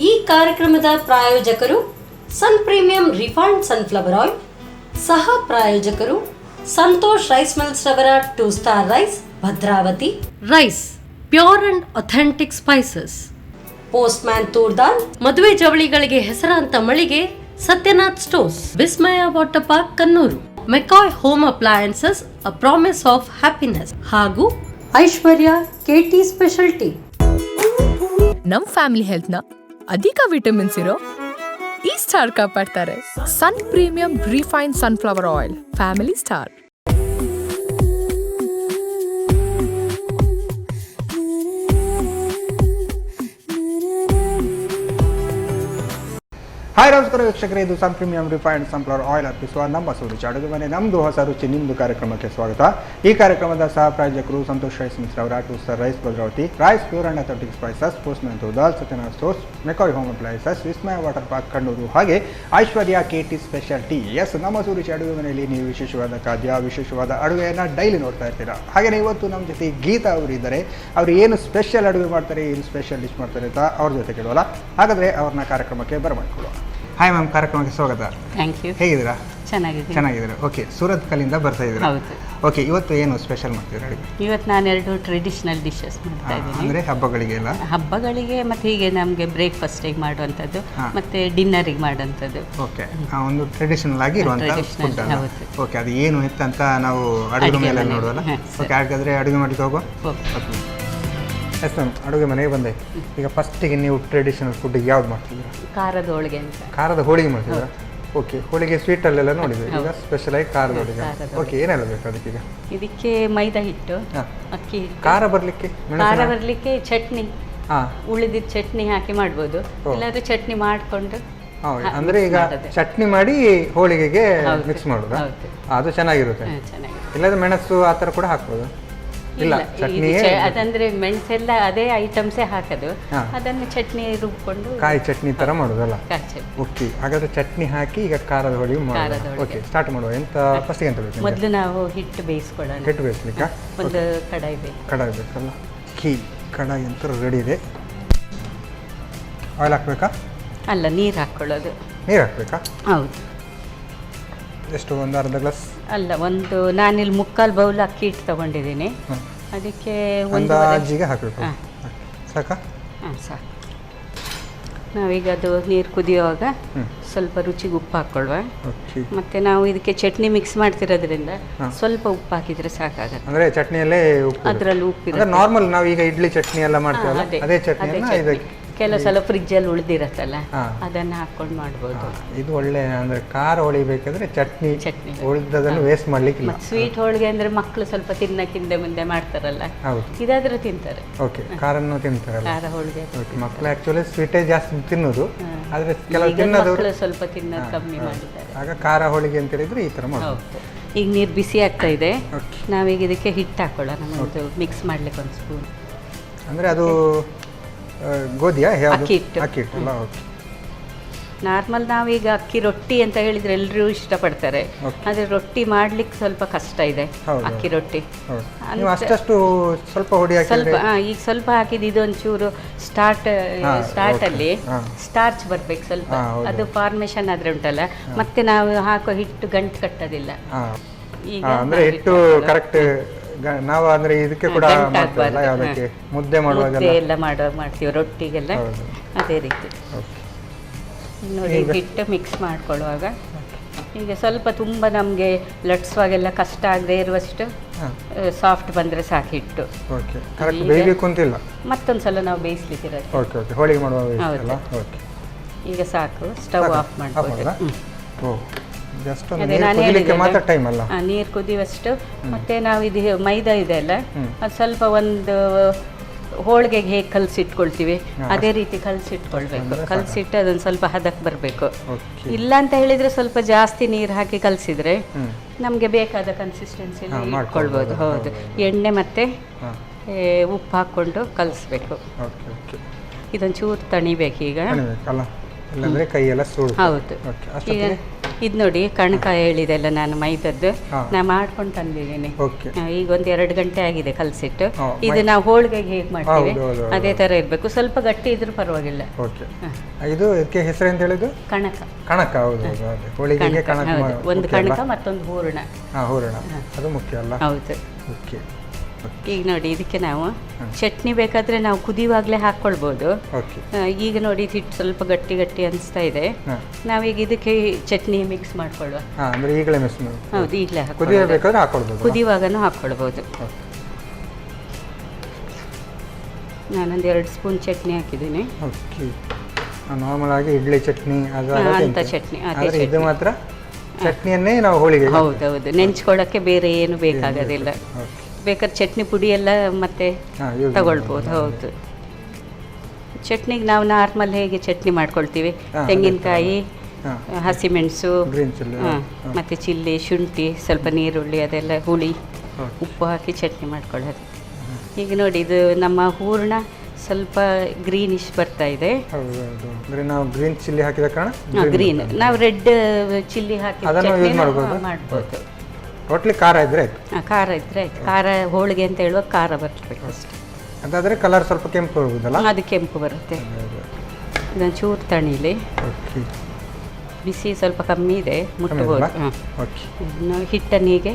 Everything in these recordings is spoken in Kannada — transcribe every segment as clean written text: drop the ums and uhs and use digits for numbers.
ಈ ಕಾರ್ಯಕ್ರಮದ ಪ್ರಾಯೋಜಕರು sun premium refined sunflower oil, ಸಹ ಪ್ರಾಯೋಜಕರು ಸಂತೋಷ್ ರೈಸ್ ಮಿಲ್ಸ್ ರವರ 2 star rice, Bhadravati rice, pure and authentic spices, postman toor dal, ಮದುವೆ ಜವಳಿಗಳಿಗೆ ಹೆಸರಾಂತ ಮಳಿಗೆ Satyanath stores, Vismaya water park Kannur, McCoy home appliances a promise of happiness ಹಾಗೂ ಐಶ್ವರ್ಯ ಕೆಟಿ ಸ್ಪೆಷಾಲಿಟಿ. ನಮ್ ಫ್ಯಾಮಿಲಿ ಹೆಲ್ತ್ ನ ಅಧಿಕ ವಿಟಮಿನ್ಸ್ ಇರೋ ಈ ಸ್ಟಾರ್ ಕಾಪಾಡ್ತಾರೆ. Sun premium refined sunflower oil, family star. Hi ನಮಸ್ಕಾರ ವೀಕ್ಷಕರೇ, ಇದು sun premium refined sunflower oil ಅರ್ಪಿಸುವ ನಮ್ಮ ಸುರುಚಿ ಅಡುಗೆ ಮನೆ, ನಮ್ಮದು ಹೊಸ ರುಚಿ ನಿಮ್ಮದು ಕಾರ್ಯಕ್ರಮಕ್ಕೆ ಸ್ವಾಗತ. ಈ ಕಾರ್ಯಕ್ರಮದ ಸಹ ಪ್ರಾಯೋಜಕರು ಸಂತೋಷ್ ರೈಸ್ ಮಿಲ್ಸ್ ರವರ 2 star rice, Bhadravati rice, pure and authentic spices, postman toor dal, Satyanath stores, McCoy home appliances, Vismaya water park Kannur, ಹಾಗೆ ಐಶ್ವರ್ಯ ಕೆಟಿ ಸ್ಪೆಷಾಲಿಟಿ. ಎಸ್, ನಮ್ಮ ಸುರುಚಿ ಅಡುಗೆ ಮನೆಯಲ್ಲಿ ನೀವು ವಿಶೇಷವಾದ ಖಾದ್ಯ, ವಿಶೇಷವಾದ ಅಡುಗೆಯನ್ನು ಡೈಲಿ ನೋಡ್ತಾ ಇರ್ತೀರಾ. ಹಾಗೆಯೇ ಇವತ್ತು ನಮ್ಮ ಜೊತೆ ಗೀತಾ ಅವರು ಇದ್ದಾರೆ. ಅವರು ಏನು ಸ್ಪೆಷಲ್ ಅಡುಗೆ ಮಾಡ್ತಾರೆ, ಏನು ಸ್ಪೆಷಲ್ ಡಿಶ್ ಮಾಡ್ತಾರೆ ಅಂತ ಅವ್ರ ಜೊತೆ ಕೇಳೋಲ್ಲ. ಹಾಗಾದರೆ ಅವ್ರನ್ನ ಕಾರ್ಯಕ್ರಮಕ್ಕೆ ಬರಮಾಡ್ಕೊಳ್ಳುವ. ಹಾಯ್ ಮ್ಯಾಮ್, ಕಾರ್ಯಕ್ರಮಕ್ಕೆ ಸ್ವಾಗತ. Thank you. ಹೇಗಿದ್ದೀರಾ? ಚೆನ್ನಾಗಿದ್ದೀರಾ. ಓಕೆ, ಸೂರತ್ ಕಲ್ಲಿಂದ ಬರ್ತಾ ಇದ್ದೀರಾ? ಹೌದು. ಓಕೆ, ಇವತ್ತು ಏನು ಸ್ಪೆಷಲ್ ಮಾಡ್ತೀರಾ ಅಡುಗೆ? ಇವತ್ತು ನಾನು 2 ಟ್ರೆಡಿಷನಲ್ ಡಿಶಸ್ ಮಾಡ್ತಾ ಇದ್ದೀನಿ. ಅಂದರೆ ಹಬ್ಬಗಳಿಗೆಲ್ಲ? ಹಬ್ಬಗಳಿಗೆ ಮತ್ತು ಹೀಗೆ ನಮಗೆ ಬ್ರೇಕ್ಫಾಸ್ಟಿಗೆ ಮಾಡುವಂಥದ್ದು ಮತ್ತು ಡಿನ್ನರಿಗೆ ಮಾಡುವಂಥದ್ದು. ಓಕೆ, ಒಂದು ಟ್ರೆಡಿಷನಲ್ ಆಗಿ ಇರುವಂಥ ಫುಡ್. ಓಕೆ, ಅದು ಏನು ಅಂತ ನಾವು ಅಡುಗೆ ಮೇಲೆ ನೋಡುವಲ್ಲ. ಓಕೆ, ಹಾಗಾದರೆ ಅಡುಗೆ ಮಾಡಿಗೆ ಹೋಗುವ. ಓಕೆ ಎಸ್ ಮ್ಯಾಮ್, ಅಡುಗೆ ಮನೆಗೆ ಬಂದೆ. ಈಗ ಫಸ್ಟಿಗೆ ನೀವು ಟ್ರೆಡಿಷನಲ್ ಫುಡ್ಡಿಗೆ ಯಾವ್ದು ಮಾಡ್ತಿದ್ದೀರಾ? ಖಾರದ ಹೋಳಿಗೆ ಅಂತ. ಖಾರದ ಹೋಳಿಗೆ ಮಾಡ್ತಿದ್ದೀರಾ? ಓಕೆ, ಹೋಳಿಗೆ ಸ್ವೀಟಲ್ಲೆಲ್ಲ ನೋಡಿದ್ವಿ, ಈಗ ಸ್ಪೆಷಲಾಗಿ ಖಾರದ ಹೋಳಿಗೆ. ಓಕೆ, ಏನೆಲ್ಲ ಬೇಕು ಅದಕ್ಕೀಗ? ಇದಕ್ಕೆ ಮೈದಾ ಹಿಟ್ಟು, ಅಕ್ಕಿ ಹಿಟ್ಟು, ಖಾರ ಬರಲಿಕ್ಕೆ ಚಟ್ನಿ, ಉಳಿದಿದ್ದ ಚಟ್ನಿ ಹಾಕಿ ಮಾಡ್ಬೋದು. ಇಲ್ಲಾಂದ್ರೆ ಚಟ್ನಿ ಮಾಡಿಕೊಂಡು. ಅಂದರೆ ಈಗ ಚಟ್ನಿ ಮಾಡಿ ಹೋಳಿಗೆಗೆ ಮಿಕ್ಸ್ ಮಾಡೋದು, ಅದು ಚೆನ್ನಾಗಿರುತ್ತೆ. ಇಲ್ಲಾಂದ್ರೆ ಮೆಣಸು ಆ ಥರ ಕೂಡ ಹಾಕ್ಬೋದು? ಇಲ್ಲ, ಚಟ್ನಿ ಅದಂದ್ರೆ ಮೆಣಸೆಲ್ಲ ಅದೇ ಐಟಮ್ಸೇ ಹಾಕೋದು, ಅದನ್ನು ಚಟ್ನಿ ರುಬ್ಕೊಂಡು ಕಾಯಿ ಚಟ್ನಿ ಥರ ಮಾಡೋದಲ್ಲ. ಓಕೆ, ಹಾಗಾದ್ರೆ ಚಟ್ನಿ ಹಾಕಿ ಈಗ ಖಾರದ ಹೋಳಿಗೆ ಮಾಡೋದು. ಓಕೆ, ಸ್ಟಾರ್ಟ್ ಮಾಡುವ. ಎಂತ ಫಸ್ಟಿಗೆ ಎಂತ ಬೇಕು? ಮೊದಲು ನಾವು ಹಿಟ್ಟು ಬೇಯಿಸ್ಕೊಳ್ಳೋಣ. ಹಿಟ್ಟು ಬೇಯಿಸ್ಲಿಕ್ಕೆ ಒಂದು ಕಡಾಯಿ ಬೇಕು. ಕಡಾಯಿ ಬೇಕಲ್ಲ? ಕಡಾಯಿ ಅಂತ ರೆಡಿ ಇದೆ. ಆಯಿಲ್ ಹಾಕ್ಬೇಕಾ? ಅಲ್ಲ, ನೀರು ಹಾಕ್ಕೊಳ್ಳೋದು. ನೀರು ಹಾಕ್ಬೇಕಾ? ಹೌದು. ಎಷ್ಟು, ಒಂದು ಅರ್ಧ ಗ್ಲಾಸ್? ಅಲ್ಲ, ನಾನಿಲ್ಲಿ 3/4 ಬೌಲ್ ಅಕ್ಕಿ ಹಿಟ್ಟು ತೊಗೊಂಡಿದ್ದೀನಿ. ಅದಕ್ಕೆ ಅಂದಾಜಿಗೆ ಹಾಕಬೇಕು. ಸಾಕಾ? ಹಾಂ, ಸಾಕು. ನಾವೀಗ ಅದು ನೀರು ಕುದಿಯುವಾಗ ಸ್ವಲ್ಪ ರುಚಿಗೆ ಉಪ್ಪು ಹಾಕ್ಕೊಳ್ವಾ. ಮತ್ತು ನಾವು ಇದಕ್ಕೆ ಚಟ್ನಿ ಮಿಕ್ಸ್ ಮಾಡ್ತಿರೋದ್ರಿಂದ ಸ್ವಲ್ಪ ಉಪ್ಪು ಹಾಕಿದರೆ ಸಾಕಾಗತ್ತೆ. ಅಂದರೆ ಚಟ್ನಿಯಲ್ಲೇ ಉಪ್ಪು? ಅದರಲ್ಲಿ ಉಪ್ಪಿರುತ್ತೆ. ನಾರ್ಮಲ್ ನಾವು ಈಗ ಇಡ್ಲಿ ಚಟ್ನಿ ಎಲ್ಲ ಮಾಡ್ತೀವಲ್ಲ, ಅದೇ ಚಟ್ನಿ. ಕೆಲವು ಸಲ ಫ್ರಿಜ್ಜಲ್ಲಿ ಉಳಿದಿರತ್ತಲ್ಲ, ಅದನ್ನು ಹಾಕ್ಕೊಂಡು ಮಾಡ್ಬೋದು. ಇದು ಒಳ್ಳೆ, ಅಂದರೆ ಖಾರ ಹೊಳಿಬೇಕಾದ್ರೆ ಚಟ್ನಿ ಉಳಿದದನ್ನು ವೇಸ್ಟ್ ಮಾಡ್ಲಿಕ್ಕಿಲ್ಲ. ಸ್ವೀಟ್ ಹೋಳಿಗೆ ಅಂದರೆ ಮಕ್ಕಳು ಸ್ವಲ್ಪ ತಿನ್ನಕ್ಕಿಂತ ಮುಂದೆ ಮಾಡ್ತಾರಲ್ಲ, ಇದಾದ್ರೆ ತಿಂತಾರೆ. ಓಕೆ, ಖಾರನ್ನು ತಿಂತಾರಲ್ಲ. ಖಾರ ಹೋಳಿಗೆ ಮಕ್ಕಳು ಆ್ಯಕ್ಚುಲಿ ಸ್ವೀಟೇ ಜಾಸ್ತಿ ತಿನ್ನೋದು, ಆದರೆ ಕೆಲವು ತಿನ್ನೋದು ಸ್ವಲ್ಪ ತಿನ್ನೋದು ಕಮ್ಮಿ ಮಾಡಿದ್ದಾರೆ. ಆಗ ಖಾರ ಹೋಳಿಗೆ ಅಂತ ಹೇಳಿದ್ರೆ ಈ ಥರ ಮಾಡ್ಬೋದು. ಈಗ ನೀರು ಬಿಸಿ ಆಗ್ತಾ ಇದೆ. ನಾವೀಗ ಇದಕ್ಕೆ ಹಿಟ್ಟು ಹಾಕೊಳ್ಳೋಣ. ಒಂದು ಮಿಕ್ಸ್ ಮಾಡ್ಲಿಕ್ಕೆ ಒಂದು ಸ್ಪೂನ್. ಅಂದರೆ ಅದು ಗೋಧಿಯಾ? ಅಕ್ಕಿ ಹಿಟ್ಟು. ಓಕೆ. ನಾರ್ಮಲ್ ನಾವೀಗ ಅಕ್ಕಿ ರೊಟ್ಟಿ ಅಂತ ಹೇಳಿದ್ರೆ ಎಲ್ಲರೂ ಇಷ್ಟಪಡ್ತಾರೆ, ಆದರೆ ರೊಟ್ಟಿ ಮಾಡ್ಲಿಕ್ಕೆ ಸ್ವಲ್ಪ ಕಷ್ಟ ಇದೆ. ಅಕ್ಕಿ ರೊಟ್ಟಿ ಅಷ್ಟು ಸ್ವಲ್ಪ ಈಗ ಸ್ವಲ್ಪ ಹಾಕಿದ್ದು ಇದೊಂಚೂರು ಸ್ಟಾರ್ಟಲ್ಲಿ ಸ್ಟಾರ್ಚ್ ಬರ್ಬೇಕು ಸ್ವಲ್ಪ. ಅದು ಫಾರ್ಮೇಶನ್ ಆದ್ರೆ ಉಂಟಲ್ಲ, ಮತ್ತೆ ನಾವು ಹಾಕೋ ಹಿಟ್ಟು ಗಂಟು ಕಟ್ಟೋದಿಲ್ಲ. ಈಗ ಹಿಟ್ಟು ಕರೆಕ್ಟ್ ನಾವು ಅಂದ್ರೆ ಇದಕ್ಕೆ ಕೂಡ ಮಾಡ್ತೀವಲ್ಲ, ಯಾವುದಕ್ಕೆ ಮುದ್ದೆ ಮಾಡುವಾಗ ಎಲ್ಲ ಮಾಡ್ತೀವಿ ರೊಟ್ಟಿಗೆಲ್ಲ ಅದೇ ರೀತಿ. ನೋಡಿ, ಹಿಟ್ಟು ಮಿಕ್ಸ್ ಮಾಡ್ಕೊಳ್ಳುವಾಗ ಈಗ ಸ್ವಲ್ಪ ತುಂಬ ನಮಗೆ ಲಟ್ಸುವಾಗೆಲ್ಲ ಕಷ್ಟ ಆಗದೆ ಇರುವಷ್ಟು ಸಾಫ್ಟ್ ಬಂದರೆ ಸಾಕು ಹಿಟ್ಟು. ಮತ್ತೊಂದು ಸಲ ನಾವು ಬೇಯಿಸ್ಲಿಕ್ಕಿರುತ್ತೆ. ಹೋಳಿಗೆ ಮಾಡುವಾಗ ಈಗ ಸಾಕು, ಸ್ಟವ್ ಆಫ್ ಮಾಡ್ಬೋದು. ನೀರು ಕುದಿಯುವಷ್ಟು. ಮತ್ತೆ ನಾವು ಇದು ಮೈದಾ ಇದೆ ಅಲ್ಲ, ಅದು ಸ್ವಲ್ಪ ಒಂದು ಹೋಳಿಗೆಗೆ ಹೇಗೆ ಕಲಸಿಟ್ಕೊಳ್ತೀವಿ ಅದೇ ರೀತಿ ಕಲಸಿಟ್ಕೊಳ್ಬೇಕು. ಕಲಸಿಟ್ಟು ಅದೊಂದು ಸ್ವಲ್ಪ ಹದಕ್ಕೆ ಬರಬೇಕು. ಇಲ್ಲ ಅಂತ ಹೇಳಿದರೆ ಸ್ವಲ್ಪ ಜಾಸ್ತಿ ನೀರು ಹಾಕಿ ಕಲಸಿದ್ರೆ ನಮಗೆ ಬೇಕಾದ ಕನ್ಸಿಸ್ಟೆನ್ಸಿಲಿ ಇಟ್ಕೊಳ್ಬೋದು. ಹೌದು, ಎಣ್ಣೆ ಮತ್ತು ಉಪ್ಪು ಹಾಕ್ಕೊಂಡು ಕಲಿಸ್ಬೇಕು. ಇದೊಂದು ಚೂರು ತಣಿಬೇಕು ಈಗ. ಹೌದು, ಈಗ ಇದು ನೋಡಿ ಕಣಕ ಹೇಳಿದೆಲ್ಲ ನಾನು ಮೈದದ್ದು ಹಾ. ನಾ ಮಾಡ್ಕೊಂಡು ತಂದಿದ್ದೀನಿ. ಓಕೆ. ಈಗ ಒಂದು 2 ಗಂಟೆ ಆಗಿದೆ ಕಲಸಿಟ್ಟು. ಹಾ, ಇದು ನಾವು ಹೋಳಿಗೆಗೆ ಹೇಗೆ ಮಾಡ್ತೀವಿ ಹೌದು, ಹೌದು, ಹೌದು. ಅದೇ ಥರ ಇರಬೇಕು. ಸ್ವಲ್ಪ ಗಟ್ಟಿ ಇದ್ರೂ ಪರವಾಗಿಲ್ಲ. ಓಕೆ. ಇದು ಇದಕ್ಕೆ ಹೆಸರು ಅಂತ ಹೇಳಿದ್ದು ಕಣಕ. ಕಣಕ. ಹೌದು ಹೌದು ಅದೇ ಹೋಳಿಗೆಗೆ ಕಣಕ ಹೌದು. ಒಂದು ಮುಖ್ಯ ಅಲ್ಲ? ಕಣಕ ಮತ್ತೊಂದು ಹೂರಣ. ಹೂರಣ ಅದು ಮುಖ್ಯ ಅಲ್ಲ? ಹೌದು. ಓಕೆ. ಈಗ ನೋಡಿ ಇದಕ್ಕೆ ನಾವು ಚಟ್ನಿ ಬೇಕಾದ್ರೆ ನಾವು ಕುದಿಯುವಾಗಲೇ ಹಾಕ್ಕೊಳ್ಬೋದು. ಓಕೆ. ಈಗ ನೋಡಿ ಹಿಟ್ಟು ಸ್ವಲ್ಪ ಗಟ್ಟಿ ಗಟ್ಟಿ ಅನಿಸ್ತಾ ಇದೆ. ನಾವೀಗ ಇದಕ್ಕೆ ಚಟ್ನಿ ಮಿಕ್ಸ್ ಮಾಡ್ಕೊಳ್ಳುವ. ಅಂದರೆ ಈಗಲೇ ಮಿಕ್ಸ್ ಮಾಡಿ. ಹೌದು, ಈಗಲೇ ಕುದಿಯಬೇಕಾದ್ರೆ ಹಾಕ್ಕೊಳ್ಬೋದು. ಕುದಿಯುವಾಗನೂ ಹಾಕ್ಕೊಳ್ಬೋದು. ನಾನೊಂದು 2 ಸ್ಪೂನ್ ಚಟ್ನಿ ಹಾಕಿದ್ದೀನಿ. ಓಕೆ. ನಾರ್ಮಲ್ ಆಗಿ ಇಡ್ಲಿ ಚಟ್ನಿ ಅದು ಅಂತ ಚಟ್ನಿ ಅದೇ ಆದರೆ ಇದು ಮಾತ್ರ ಚಟ್ನಿಯನ್ನೇ ನಾವು ಹೋಳಿಗೆ. ಹೌದೌದು, ನೆಂಚ್ಕೊಳ್ಳೋಕ್ಕೆ ಬೇರೆ ಏನು ಬೇಕಾಗೋದಿಲ್ಲ. ಬೇಕಾದ್ರೆ ಚಟ್ನಿ ಪುಡಿ ಎಲ್ಲ ಮತ್ತೆ ತಗೊಳ್ಬೋದು. ಹೌದು, ಚಟ್ನಿಗೆ ನಾವು ನಾರ್ಮಲ್ ಹೇಗೆ ಚಟ್ನಿ ಮಾಡ್ಕೊಳ್ತೀವಿ, ತೆಂಗಿನಕಾಯಿ, ಹಸಿಮೆಣಸು, ಮತ್ತು ಚಿಲ್ಲಿ, ಶುಂಠಿ, ಸ್ವಲ್ಪ ನೀರುಳ್ಳಿ, ಅದೆಲ್ಲ ಹುಳಿ, ಉಪ್ಪು ಹಾಕಿ ಚಟ್ನಿ ಮಾಡ್ಕೊಳ್ಳೋದು. ಈಗ ನೋಡಿ ಇದು ನಮ್ಮ ಹೂರ್ಣ ಸ್ವಲ್ಪ ಗ್ರೀನಿಶ್ ಬರ್ತಾ ಇದೆ. ನಾವು ಗ್ರೀನ್ ಚಿಲ್ಲಿ ಹಾಕಿದ ಕಾರಣ ಗ್ರೀನ್, ನಾವು ರೆಡ್ ಚಿಲ್ಲಿ ಹಾಕಿ ಮಾಡ್ಬೋದು. ಟೋಟ್ಲಿ ಖಾರ ಇದ್ರೆ ಖಾರ ಇದ್ರೆ ಆಯ್ತು. ಖಾರ ಹೋಳಿಗೆ ಅಂತ ಹೇಳುವಾಗ ಖಾರ ಬರಬೇಕು ಅಷ್ಟೇ. ಅದಾದರೆ ಕಲರ್ ಸ್ವಲ್ಪ ಕೆಂಪು ಬರ್ಬೋದಲ್ಲ? ಅದು ಕೆಂಪು ಬರುತ್ತೆ. ಇದೊಂದು ಚೂರು ತಣಿಲಿ. ಓಕೆ. ಬಿಸಿ ಸ್ವಲ್ಪ ಕಮ್ಮಿ ಇದೆ, ಮುಟ್ಬೋದು. ಓಕೆ. ಇನ್ನು ಹಿಟ್ಟನ್ನು ಹೀಗೆ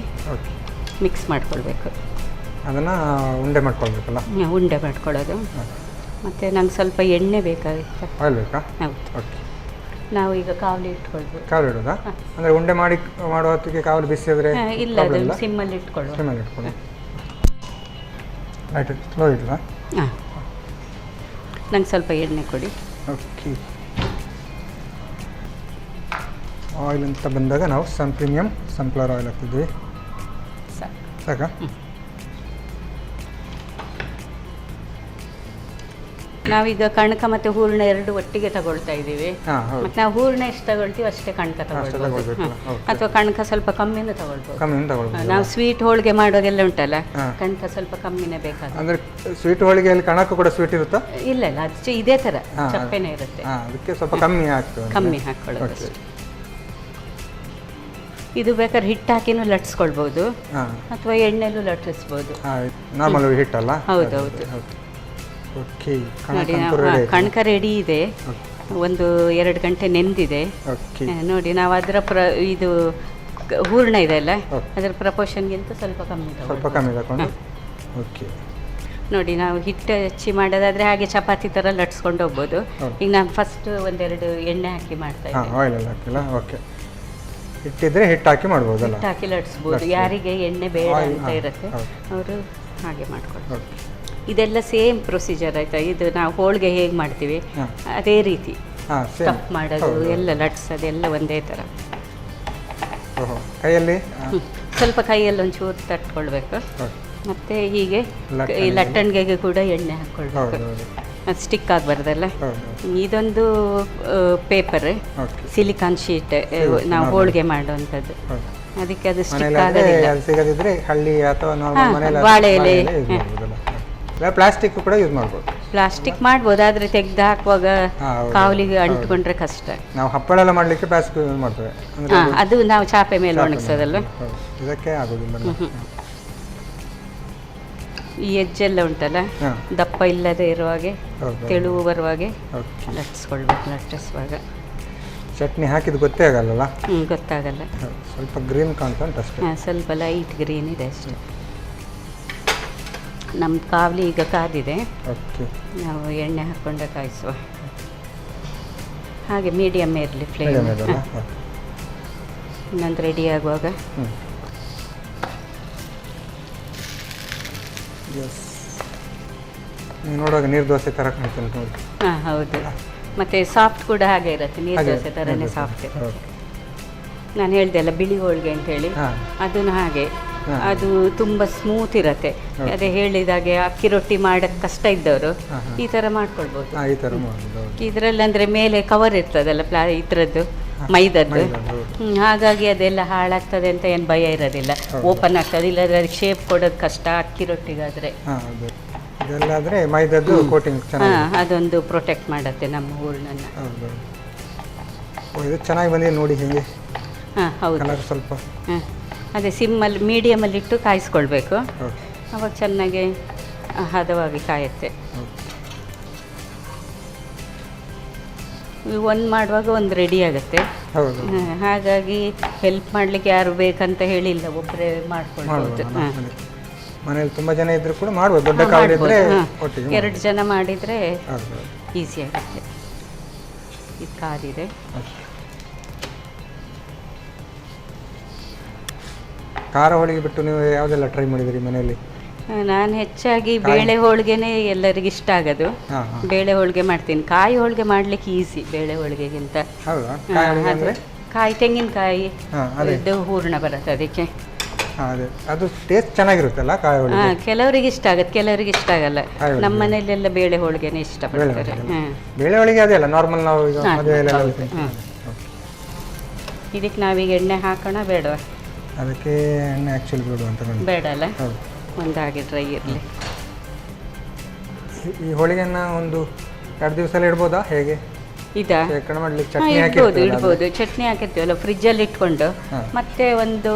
ಮಿಕ್ಸ್ ಮಾಡ್ಕೊಳ್ಬೇಕು. ಅದನ್ನು ಉಂಡೆ ಮಾಡ್ಕೊಳ್ಬೇಕಲ್ಲ? ಉಂಡೆ ಮಾಡ್ಕೊಳ್ಳೋದು. ಮತ್ತು ನಂಗೆ ಸ್ವಲ್ಪ ಎಣ್ಣೆ ಬೇಕಾಗಿತ್ತು. ಆಯಿಲ್ ಬೇಕಾ? ಹೌದು. ಓಕೆ. ನಾವು ಈಗ ಕಾವಲಿ ಇಟ್ಕೊಳ್ಬೋದು. ಕಾವಲಿ ಇಡೋದಾ? ಅಂದರೆ ಉಂಡೆ ಮಾಡೋ ಹೊತ್ತಿಗೆ ಕಾವಲಿ ಬಿಸಿ ಆದರೆ ಇಲ್ಲ, ಅದು ಸಿಮ್ಮಲ್ಲಿ ಇಟ್ಕೊಳ್ಳುವ. ಸಿಮ್ಮಲ್ಲಿ ಇಟ್ಕೊಳ್ಳಿ. ಆಯ್ತು, ಸ್ಲೋ ಇಡಲಾ? ಹಾಂ, ನಂಗೆ ಸ್ವಲ್ಪ ಎಣ್ಣೆ ಕೊಡಿ. ಓಕೆ. ಆಯಿಲ್ ಅಂತ ಬಂದಾಗ ನಾವು ಪ್ರೀಮಿಯಂ ಸನ್ಫ್ಲವರ್ ಆಯಿಲ್ ಹಾಕ್ತಿದ್ವಿ. ಸಾಕಾ? ನಾವೀಗ ಕಣಕ ಮತ್ತು ಹೂರ್ಣ 2 ಒಟ್ಟಿಗೆ ತಗೊಳ್ತಾ ಇದ್ದೀವಿ. ಮತ್ತು ನಾವು ಹೂರ್ಣ ಎಷ್ಟು ತಗೊಳ್ತೀವಿ ಅಷ್ಟೇ ಕಣಕ ತಗೊಳ್ಬೋದು. ಅಥವಾ ಕಣಕ ಸ್ವಲ್ಪ ಕಮ್ಮಿನೂ ತಗೊಳ್ಬೋದು. ನಾವು ಸ್ವೀಟ್ ಹೋಳಿಗೆ ಮಾಡುವಾಗೆಲ್ಲ ಉಂಟಲ್ಲ, ಕಣಕ ಸ್ವಲ್ಪ ಕಮ್ಮಿನೇ ಬೇಕಾಗುತ್ತೆ. ಅಂದರೆ ಸ್ವೀಟ್ ಹೋಳಿಗೆಯಲ್ಲಿ ಕಣಕ ಕೂಡ ಸ್ವೀಟ್ ಇರುತ್ತಾ? ಇಲ್ಲ ಇಲ್ಲ, ಅದು ಇದೇ ಥರ ಚಪ್ಪೆನೇ ಇರುತ್ತೆ. ಅದಕ್ಕೆ ಸ್ವಲ್ಪ ಕಮ್ಮಿ ಹಾಕ್ಕೊಳ್ಳೋದು. ಇದು ಬೇಕಾದ್ರೆ ಹಿಟ್ಟು ಹಾಕಿನೂ ಲಟ್ಸ್ಕೊಳ್ಬೋದು, ಅಥವಾ ಎಣ್ಣೆಲೂ ಲಟ್ಟಿಸ್ಬೋದು. ನಾರ್ಮಲ್ ಹಿಟ್ಟಲ್ಲ? ಹೌದೌದು. ಓಕೆ. ನೋಡಿ, ಕಣಕ ರೆಡಿ ಇದೆ. ಒಂದು 2 ಗಂಟೆ ನೆಂದಿದೆ. ನೋಡಿ, ನಾವು ಅದರ ಇದು ಹೂರ್ಣ ಇದೆ ಅಲ್ಲ, ಅದರ ಪ್ರಪೋರ್ಷನ್ಗಿಂತ ಸ್ವಲ್ಪ ಕಮ್ಮಿ ತಗೊಂಡು. ಓಕೆ. ನೋಡಿ, ನಾವು ಹಿಟ್ಟು ಹಚ್ಚಿ ಮಾಡೋದಾದ್ರೆ ಹಾಗೆ ಚಪಾತಿ ಥರ ಲಟ್ಸ್ಕೊಂಡು ಹೋಗ್ಬೋದು. ಈಗ ನಾನು ಫಸ್ಟ್ 1-2 ಎಣ್ಣೆ ಹಾಕಿ ಮಾಡ್ತಾ ಇದ್ದೀನಿ. ಆಯಿಲ್ ಎಲ್ಲ ಹಾಕಿಲ್ಲ? ಓಕೆ. ಹಿಟ್ಟಿದ್ರೆ ಹಿಟ್ಟು ಹಾಕಿ ಮಾಡ್ಬೋದಲ್ಲ? ಹಿಟ್ಟು ಹಾಕಿ ಲಟ್ಸ್ಬೋದು. ಯಾರಿಗೆ ಎಣ್ಣೆ ಬೇಡ ಅಂತ ಇರುತ್ತೆ ಅವರು ಹಾಗೆ ಮಾಡ್ಕೊಳ್ಬೋದು. ಇದೆಲ್ಲ ಸೇಮ್ ಪ್ರೊಸೀಜರ್ ಆಯ್ತಾ. ಇದು ನಾವು ಹೋಳಿಗೆ ಹೇಗೆ ಮಾಡ್ತೀವಿ ಅದೇ ರೀತಿ ಸ್ಟಫ್ ಮಾಡೋದು ಎಲ್ಲ ಲಟ್ಸೋದು ಎಲ್ಲ ಒಂದೇ ಥರ. ಕೈಯಲ್ಲಿ ಸ್ವಲ್ಪ ಕೈಯಲ್ಲಿ ಒಂಚೂರು ತಟ್ಕೊಳ್ಬೇಕು. ಮತ್ತು ಹೀಗೆ ಈ ಲಟ್ಟಣಿಗೆಗೆ ಕೂಡ ಎಣ್ಣೆ ಹಾಕ್ಕೊಳ್ಬೇಕು, ಅದು ಸ್ಟಿಕ್ ಆಗಬಾರ್ದಲ್ಲ. ಇದೊಂದು ಪೇಪರ್, ಸಿಲಿಕಾನ್ ಶೀಟ್, ನಾವು ಹೋಳಿಗೆ ಮಾಡುವಂಥದ್ದು. ಅದಕ್ಕೆ ಅದು ಸ್ಟಿಕ್ ಆಗೋದಿಲ್ಲ. ಹಳ್ಳಿ ಅಥವಾ ಬಾಳೆ ಎಲೆ, ಪ್ಲಾಸ್ಟಿಕ್ ಕೂಡ ಯೂಸ್ ಮಾಡ್ಬೋದು. ಪ್ಲಾಸ್ಟಿಕ್ ಮಾಡ್ಬೋದು, ಆದರೆ ತೆಗೆದು ಹಾಕುವಾಗ ಕಾವಲಿಗೆ ಅಂಟ್ಕೊಂಡ್ರೆ ಕಷ್ಟ. ನಾವು ಹಪ್ಪಳ ಎಲ್ಲ ಮಾಡಲಿಕ್ಕೆ ಪ್ಲಾಸ್ಟಿಕ್ ಯೂಸ್ ಮಾಡ್ತೇವೆ. ಅದು ನಾವು ಚಾಪೆ ಮೇಲೆ ಒಣಗಿಸೋದಲ್ಲ, ಇದಕ್ಕೆ ಆಗೋದಿಲ್ಲ. ಈ ಎಜ್ಜೆಲ್ಲ ಉಂಟಲ್ಲ, ದಪ್ಪ ಇಲ್ಲದೆ ಇರುವಾಗೆ, ತೆಳುವು ಬರುವಾಗೆ ಲಟ್ಟಿಸುವಾಗ. ಚಟ್ನಿ ಹಾಕಿದ್ದು ಗೊತ್ತೇ ಆಗಲ್ಲ. ಗೊತ್ತಾಗಲ್ಲ. ಸ್ವಲ್ಪ ಗ್ರೀನ್ ಕಾಣ್ತಾ ಉಂಟು ಅಷ್ಟೇ. ಸ್ವಲ್ಪ ಲೈಟ್ ಗ್ರೀನ್ ಇದೆ ಅಷ್ಟೇ. ನಮ್ಮ ಕಾವಲಿ ಈಗ ಕಾದಿದೆ. ನಾವು ಎಣ್ಣೆ ಹಾಕ್ಕೊಂಡು ಕಾಯಿಸುವ. ಹಾಗೆ ಮೀಡಿಯಮ್ ಇರಲಿ ಫ್ಲೇಮ್. ಇನ್ನೊಂದು ರೆಡಿ ಆಗುವಾಗ ನೋಡುವಾಗ ನೀರು ದೋಸೆ ಥರ ಕಾಣ್ತದೆ ನೋಡಿ. ಹಾಂ, ಹೌದು. ಮತ್ತು ಸಾಫ್ಟ್ ಕೂಡ ಹಾಗೆ ಇರುತ್ತೆ, ನೀರು ದೋಸೆ ಥರನೇ ಸಾಫ್ಟ್ ಇರುತ್ತೆ. ನಾನು ಹೇಳ್ದೆ ಅಲ್ಲ ಬಿಳಿ ಹೋಳಿಗೆ ಅಂತೇಳಿ, ಅದನ್ನು ಹಾಗೆ ಅದು ತುಂಬ ಸ್ಮೂತ್ ಇರುತ್ತೆ. ಅದೇ ಹೇಳಿದಾಗೆ ಅಕ್ಕಿ ರೊಟ್ಟಿ ಮಾಡೋಕ್ಕೆ ಕಷ್ಟ ಇದ್ದವರು ಈ ಥರ ಮಾಡ್ಕೊಳ್ಬೋದು. ಇದರಲ್ಲಿ ಅಂದರೆ ಮೇಲೆ ಕವರ್ ಇರ್ತದಲ್ಲ ಇದ್ರದ್ದು ಮೈದದ್ದು, ಹಾಗಾಗಿ ಅದೆಲ್ಲ ಹಾಳಾಗ್ತದೆ ಅಂತ ಏನು ಭಯ ಇರೋದಿಲ್ಲ. ಓಪನ್ ಆಗ್ತದೆ, ಇಲ್ಲಾಂದರೆ ಅದಕ್ಕೆ ಶೇಪ್ ಕೊಡೋದು ಕಷ್ಟ. ಅಕ್ಕಿ ರೊಟ್ಟಿಗಾದರೆ ಅದೊಂದು ಪ್ರೊಟೆಕ್ಟ್ ಮಾಡುತ್ತೆ ನಮ್ಮ ಹೂರ್ಣನ. ಇದು ಚೆನ್ನಾಗಿ ಬಂದಿದೆ ನೋಡಿ. ಹೇಗೆ ಹಾಂ ಹೌದು. ಕಲರ್ ಸ್ವಲ್ಪ ಹಾಂ ಅದೇ ಸಿಮ್ಮಲ್ಲಿ ಮೀಡಿಯಮಲ್ಲಿ ಇಟ್ಟು ಕಾಯಿಸ್ಕೊಳ್ಬೇಕು. ಓಕೆ ಅವಾಗ ಚೆನ್ನಾಗಿ ಹದವಾಗಿ ಕಾಯುತ್ತೆ. ಒಂದು ಮಾಡುವಾಗ ಒಂದು ರೆಡಿ ಆಗುತ್ತೆ. ಹೌದು ಹಾಗಾಗಿ ಹೆಲ್ಪ್ ಮಾಡಲಿಕ್ಕೆ ಯಾರು ಬೇಕಂತ ಹೇಳಿಲ್ಲ, ಒಬ್ಬರೇ ಮಾಡ್ಕೊಳ್ಬೋದು. ಹಾಂ ಮನೇಲಿ ತುಂಬ ಜನ ಇದ್ರೂ ಕೂಡ ಮಾಡ್ಬೋದು. ದೊಡ್ಡ ಕಾವಲಿ ಇದ್ರೆ ಒಟ್ಟಿಗೆ 2 ಜನ ಮಾಡಿದರೆ ಹೌದು. ಈಸಿ ಆಗುತ್ತೆ. ಇದು ಕಾದಿದೆ. ಖಾರ ಹೋಳಿಗೆ ಬಿಟ್ಟು ನೀವು ಯಾವುದೆಲ್ಲ ಟ್ರೈ ಮಾಡಿದಿರಿ ಮನೆಯಲ್ಲಿ? ನಾನು ಹೆಚ್ಚಾಗಿ ಬೇಳೆ ಹೋಳಿಗೆನೇ ಎಲ್ಲರಿಗೂ ಇಷ್ಟ ಆಗೋದು. ಹಾಂ ಹಾಂ ಬೇಳೆ ಹೋಳಿಗೆ ಮಾಡ್ತೀನಿ. ಕಾಯಿ ಹೋಳಿಗೆ ಮಾಡ್ಲಿಕ್ಕೆ ಈಸಿ ಬೇಳೆ ಹೋಳಿಗೆಗಿಂತ. ಹೌದಾ? ಕಾಯಿ ಹೋಳಿಗೆ ಅಂದರೆ ಕಾಯಿ ತೆಂಗಿನಕಾಯಿ ಹಾಂ ಅದೇ ಇದು ಹೂರ್ಣ ಬರುತ್ತೆ ಅದಕ್ಕೆ. ಹಾಂ ಅದೇ ಅದು ಟೇಸ್ಟ್ ಚೆನ್ನಾಗಿರುತ್ತಲ್ಲ ಕಾಯಿ ಹೋಳಿಗೆ? ಹಾಂ ಕೆಲವರಿಗೆ ಇಷ್ಟ ಆಗುತ್ತೆ, ಕೆಲವರಿಗೆ ಇಷ್ಟ ಆಗಲ್ಲ. ಕಾಯಿ ಹೋಳಿಗೆ. ನಮ್ಮ ಮನೆಯಲ್ಲೆಲ್ಲ ಬೇಳೆ ಹೋಳಿಗೆನೇ ಇಷ್ಟಪಡ್ತಾರೆ. ಹಾಂ ಬೇಳೆ ಹೋಳಿಗೆ ಅದೇ ಅಲ್ಲ ನಾರ್ಮಲ್ ನಾವು ಈಗ ಮದುವೆಯಲ್ಲೆಲ್ಲ ಹಾಂ ಇದಕ್ಕೆ ನಾವೀಗ ಎಣ್ಣೆ ಹಾಕೋಣ ಬೇಡವಾ? ಅದಕ್ಕೆ ಎಣ್ಣೆ ಆ್ಯಕ್ಚುಲಿ ಬಿಡು ಅಂತ ಬಂದು ಬೇಡ ಅಲ್ಲ, ಹೌದು. ಒಂದು ಹಾಗೆ ಡ್ರೈ ಇರಲಿ. ಈ ಹೋಳಿಗೆನ ಒಂದು 2 ದಿವಸ ಎಲ್ಲ ಇಡ್ಬೋದಾ ಹೇಗೆ? ಇದಾ? ಶೇಖರಣೆ ಮಾಡ್ಲಿಕ್ಕೆ ಹಾಂ ಚಟ್ನಿ ಇಡ್ಬೋದು ಹಾಕಿ ಇಡ್ಬೋದು. ಚಟ್ನಿ ಹಾಕಿರ್ತೀವಲ್ಲ ಫ್ರಿಜ್ಜಲ್ಲಿ ಇಟ್ಕೊಂಡು ಹಾಂ. ಮತ್ತೆ ಒಂದು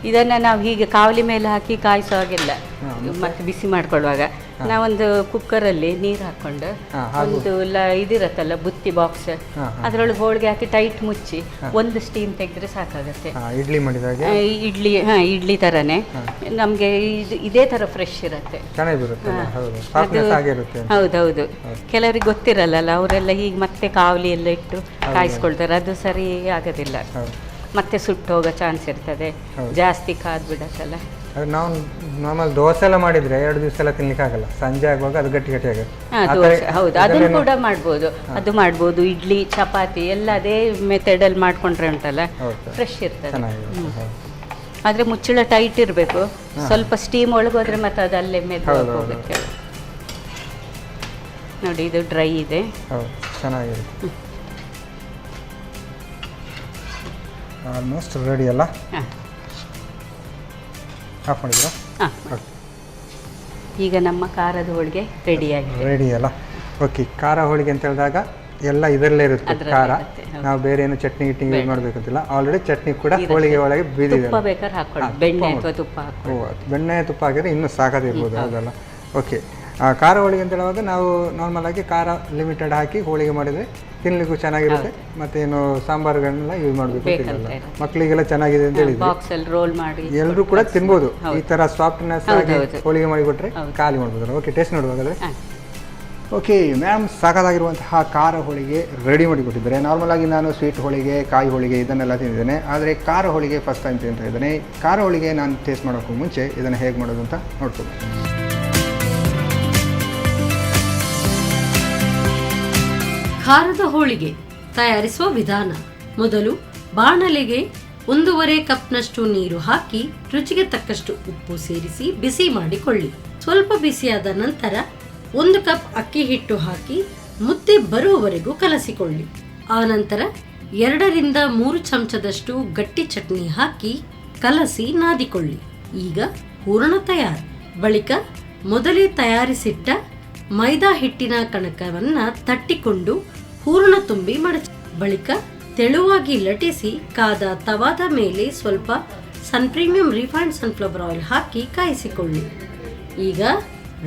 ಇದನ್ನು ನಾವು ಹೀಗೆ ಕಾವಲಿ ಮೇಲೆ ಹಾಕಿ ಕಾಯಿಸೋ ಹಾಗಿಲ್ಲ. ಮತ್ತೆ ಬಿಸಿ ಮಾಡ್ಕೊಳ್ಳುವಾಗ ನಾವೊಂದು ಕುಕ್ಕರಲ್ಲಿ ನೀರು ಹಾಕ್ಕೊಂಡು ಒಂದು ಇದಿರತ್ತಲ್ಲ ಬುತ್ತಿ ಬಾಕ್ಸ್, ಅದರೊಳಗೆ ಹೋಳಿಗೆ ಹಾಕಿ ಟೈಟ್ ಮುಚ್ಚಿ ಒಂದು ಸ್ಟೀಮ್ ತೆಗೆದ್ರೆ ಸಾಕಾಗುತ್ತೆ. ಇಡ್ಲಿ ಮಾಡಿದಾಗೆ ಇಡ್ಲಿ ಇಡ್ಲಿ ಥರನೇ ನಮಗೆ ಇದೇ ಥರ ಫ್ರೆಶ್ ಇರುತ್ತೆ. ಚೆನ್ನಾಗಿ ಬರುತ್ತೆ. ಹೌದು ಸಾಫ್ಟ್ನೆಸ್ ಆಗಿರುತ್ತೆ. ಹೌದೌದು. ಕೆಲವರಿಗೆ ಗೊತ್ತಿರಲ್ಲ, ಅವರೆಲ್ಲ ಹೀಗೆ ಮತ್ತೆ ಕಾವಲಿ ಎಲ್ಲ ಇಟ್ಟು ಕಾಯಿಸ್ಕೊಳ್ತಾರೆ, ಅದು ಸರಿ ಆಗೋದಿಲ್ಲ. ಮತ್ತೆ ಸುಟ್ಟು ಹೋಗೋ ಚಾನ್ಸ್ ಇರ್ತದೆ, ಜಾಸ್ತಿ ಕಾದ್ಬಿಡತ್ತಲ್ಲ. ಅದು ನಾವು ನಾರ್ಮಲ್ ದೋಸೆ ಎಲ್ಲ ಮಾಡಿದ್ರೆ 2 ದಿವಸ ಎಲ್ಲ ತಿನ್ಲಿಕ್ಕೆ ಆಗಲ್ಲ, ಸಂಜೆ ಆಗುವಾಗ ಅದು ಗಟ್ಟಿ ಗಟ್ಟಿ ಆಗುತ್ತೆ. ದೋಸೆ ಹೌದು, ಅದನ್ನು ಕೂಡ ಮಾಡ್ಬೋದು. ಅದು ಮಾಡ್ಬೋದು. ಇಡ್ಲಿ ಚಪಾತಿ ಎಲ್ಲ ಅದೇ ಮೆಥಡಲ್ಲಿ ಮಾಡ್ಕೊಂಡ್ರೆ ಉಂಟಲ್ಲ ಫ್ರೆಶ್ ಇರ್ತದೆ. ಆದರೆ ಮುಚ್ಚಳ ಟೈಟ್ ಇರಬೇಕು. ಸ್ವಲ್ಪ ಸ್ಟೀಮ್ ಒಳಗೋದ್ರೆ ಮತ್ತೆ ಅದು ಅಲ್ಲೇ ಮೆದ್ದು ಹೋಗುತ್ತೆ. ನೋಡಿ ಇದು ಡ್ರೈ ಇದೆ. ಹೌದು ಚೆನ್ನಾಗಿರುತ್ತೆ. ಆಲ್ಮೋಸ್ಟ್ ರೆಡಿ ಅಲ್ಲ? ಹಾಂ ಆಫ್ ಮಾಡಿದ್ರಾ? ಹಾಂ ಈಗ ನಮ್ಮ ಖಾರದ ಹೋಳಿಗೆ ರೆಡಿಯಾಗಿದೆ. ರೆಡಿ ಅಲ್ಲ? ಓಕೆ. ಖಾರ ಹೋಳಿಗೆ ಅಂತ ಹೇಳಿದಾಗ ಎಲ್ಲ ಇದರಲ್ಲೇ ಇರುತ್ತೆ ಖಾರ. ನಾವು ಬೇರೆ ಏನು ಚಟ್ನಿ ಗಿಟ್ನಿ ಯೂಸ್ ಮಾಡಬೇಕಂತಿಲ್ಲ. ಆಲ್ರೆಡಿ ಚಟ್ನಿ ಕೂಡ ಹೋಳಿಗೆ ಒಳಗೆ ಬಿದ್ದಿದೆ. ತುಪ್ಪ ಬೇಕಾದ್ರೆ ಹಾಕೊಳ್ಳಿ, ಬೆಣ್ಣೆ ಅಥವಾ ತುಪ್ಪ ಹಾಕೊಳ್ಳಿ. ಬೆಣ್ಣೆ ತುಪ್ಪ ಹಾಕಿದ್ರೆ ಇನ್ನೂ ಸಾಕಾಗಿರ್ಬೋದು. ಹೌದಲ್ಲ? ಓಕೆ. ಖಾರ ಹೋಳಿಗೆ ಅಂತ ಹೇಳುವಾಗ ನಾವು ನಾರ್ಮಲ್ ಆಗಿ ಖಾರ ಲಿಮಿಟೆಡ್ ಹಾಕಿ ಹೋಳಿಗೆ ಮಾಡಿದರೆ ತಿನ್ಲಿಕ್ಕೂ ಚೆನ್ನಾಗಿರುತ್ತೆ. ಮತ್ತೇನು ಸಾಂಬಾರುಗಳನ್ನೆಲ್ಲ ಯೂಸ್ ಮಾಡಬೇಕು. ಮಕ್ಕಳಿಗೆಲ್ಲ ಚೆನ್ನಾಗಿದೆ ಅಂತ ಹೇಳಿದ್ರೆ ಬಾಕ್ಸಲ್ಲಿ ರೋಲ್ ಮಾಡಿ ಎಲ್ಲರೂ ಕೂಡ ತಿನ್ಬೋದು. ಈ ಥರ ಸಾಫ್ಟ್ನೆಸ್ ಆಗಿ ಹೋಳಿಗೆ ಮಾಡಿಕೊಟ್ರೆ ಖಾಲಿ ಮಾಡ್ಬೋದು. ಓಕೆ ಟೇಸ್ಟ್ ನೋಡುವಾಗಲೇ. ಓಕೆ ಮ್ಯಾಮ್, ಸಾಕಾಗಿರುವಂತಹ ಖಾರ ಹೋಳಿಗೆ ರೆಡಿ ಮಾಡಿಕೊಟ್ಟಿದ್ದಾರೆ. ನಾರ್ಮಲ್ ಆಗಿ ನಾನು ಸ್ವೀಟ್ ಹೋಳಿಗೆ, ಕಾಯಿ ಹೋಳಿಗೆ ಇದನ್ನೆಲ್ಲ ತಿಂದಿದ್ದೇನೆ. ಆದರೆ ಖಾರ ಹೋಳಿಗೆ ಫಸ್ಟ್ ಟೈಮ್ ತಿಂತಾ ಇದ್ದೇನೆ. ಖಾರ ಹೋಳಿಗೆ ನಾನು ಟೇಸ್ಟ್ ಮಾಡೋಕ್ಕೂ ಮುಂಚೆ ಇದನ್ನು ಹೇಗೆ ಮಾಡೋದು ಅಂತ ನೋಡ್ತೀನಿ. ಖಾರದ ಹೋಳಿಗೆ ತಯಾರಿಸುವ ವಿಧಾನ. ಮೊದಲು ಬಾಣಲೆಗೆ 1.5 ಕಪ್ನಷ್ಟು ನೀರು ಹಾಕಿ ರುಚಿಗೆ ತಕ್ಕಷ್ಟು ಉಪ್ಪು ಸೇರಿಸಿ ಬಿಸಿ ಮಾಡಿಕೊಳ್ಳಿ. ಸ್ವಲ್ಪ ಬಿಸಿಯಾದ ನಂತರ 1 ಕಪ್ ಅಕ್ಕಿ ಹಿಟ್ಟು ಹಾಕಿ ಮುದ್ದೆ ಬರುವವರೆಗೂ ಕಲಸಿಕೊಳ್ಳಿ. ಆನಂತರ 2 ರಿಂದ 3 ಚಮಚದಷ್ಟು ಗಟ್ಟಿ ಚಟ್ನಿ ಹಾಕಿ ಕಲಸಿ ನಾದಿಕೊಳ್ಳಿ. ಈಗ ಹೂರಣ ತಯಾರು. ಬಳಿಕ ಮೊದಲೇ ತಯಾರಿಸಿಟ್ಟ ಮೈದಾ ಹಿಟ್ಟಿನ ಕಣಕವನ್ನ ತಟ್ಟಿಕೊಂಡು ಹೂರಣ ತುಂಬಿ ಮಡಚಿ, ಬಳಿಕ ತೆಳುವಾಗಿ ಲಟಿಸಿ ಕಾದ ತವಾದ ಮೇಲೆ ಸ್ವಲ್ಪ ಸನ್ ಪ್ರೀಮಿಯಂ ರಿಫೈನ್ಡ್ ಸನ್ಫ್ಲವರ್ ಆಯಿಲ್ ಹಾಕಿ ಕಾಯಿಸಿಕೊಳ್ಳಿ. ಈಗ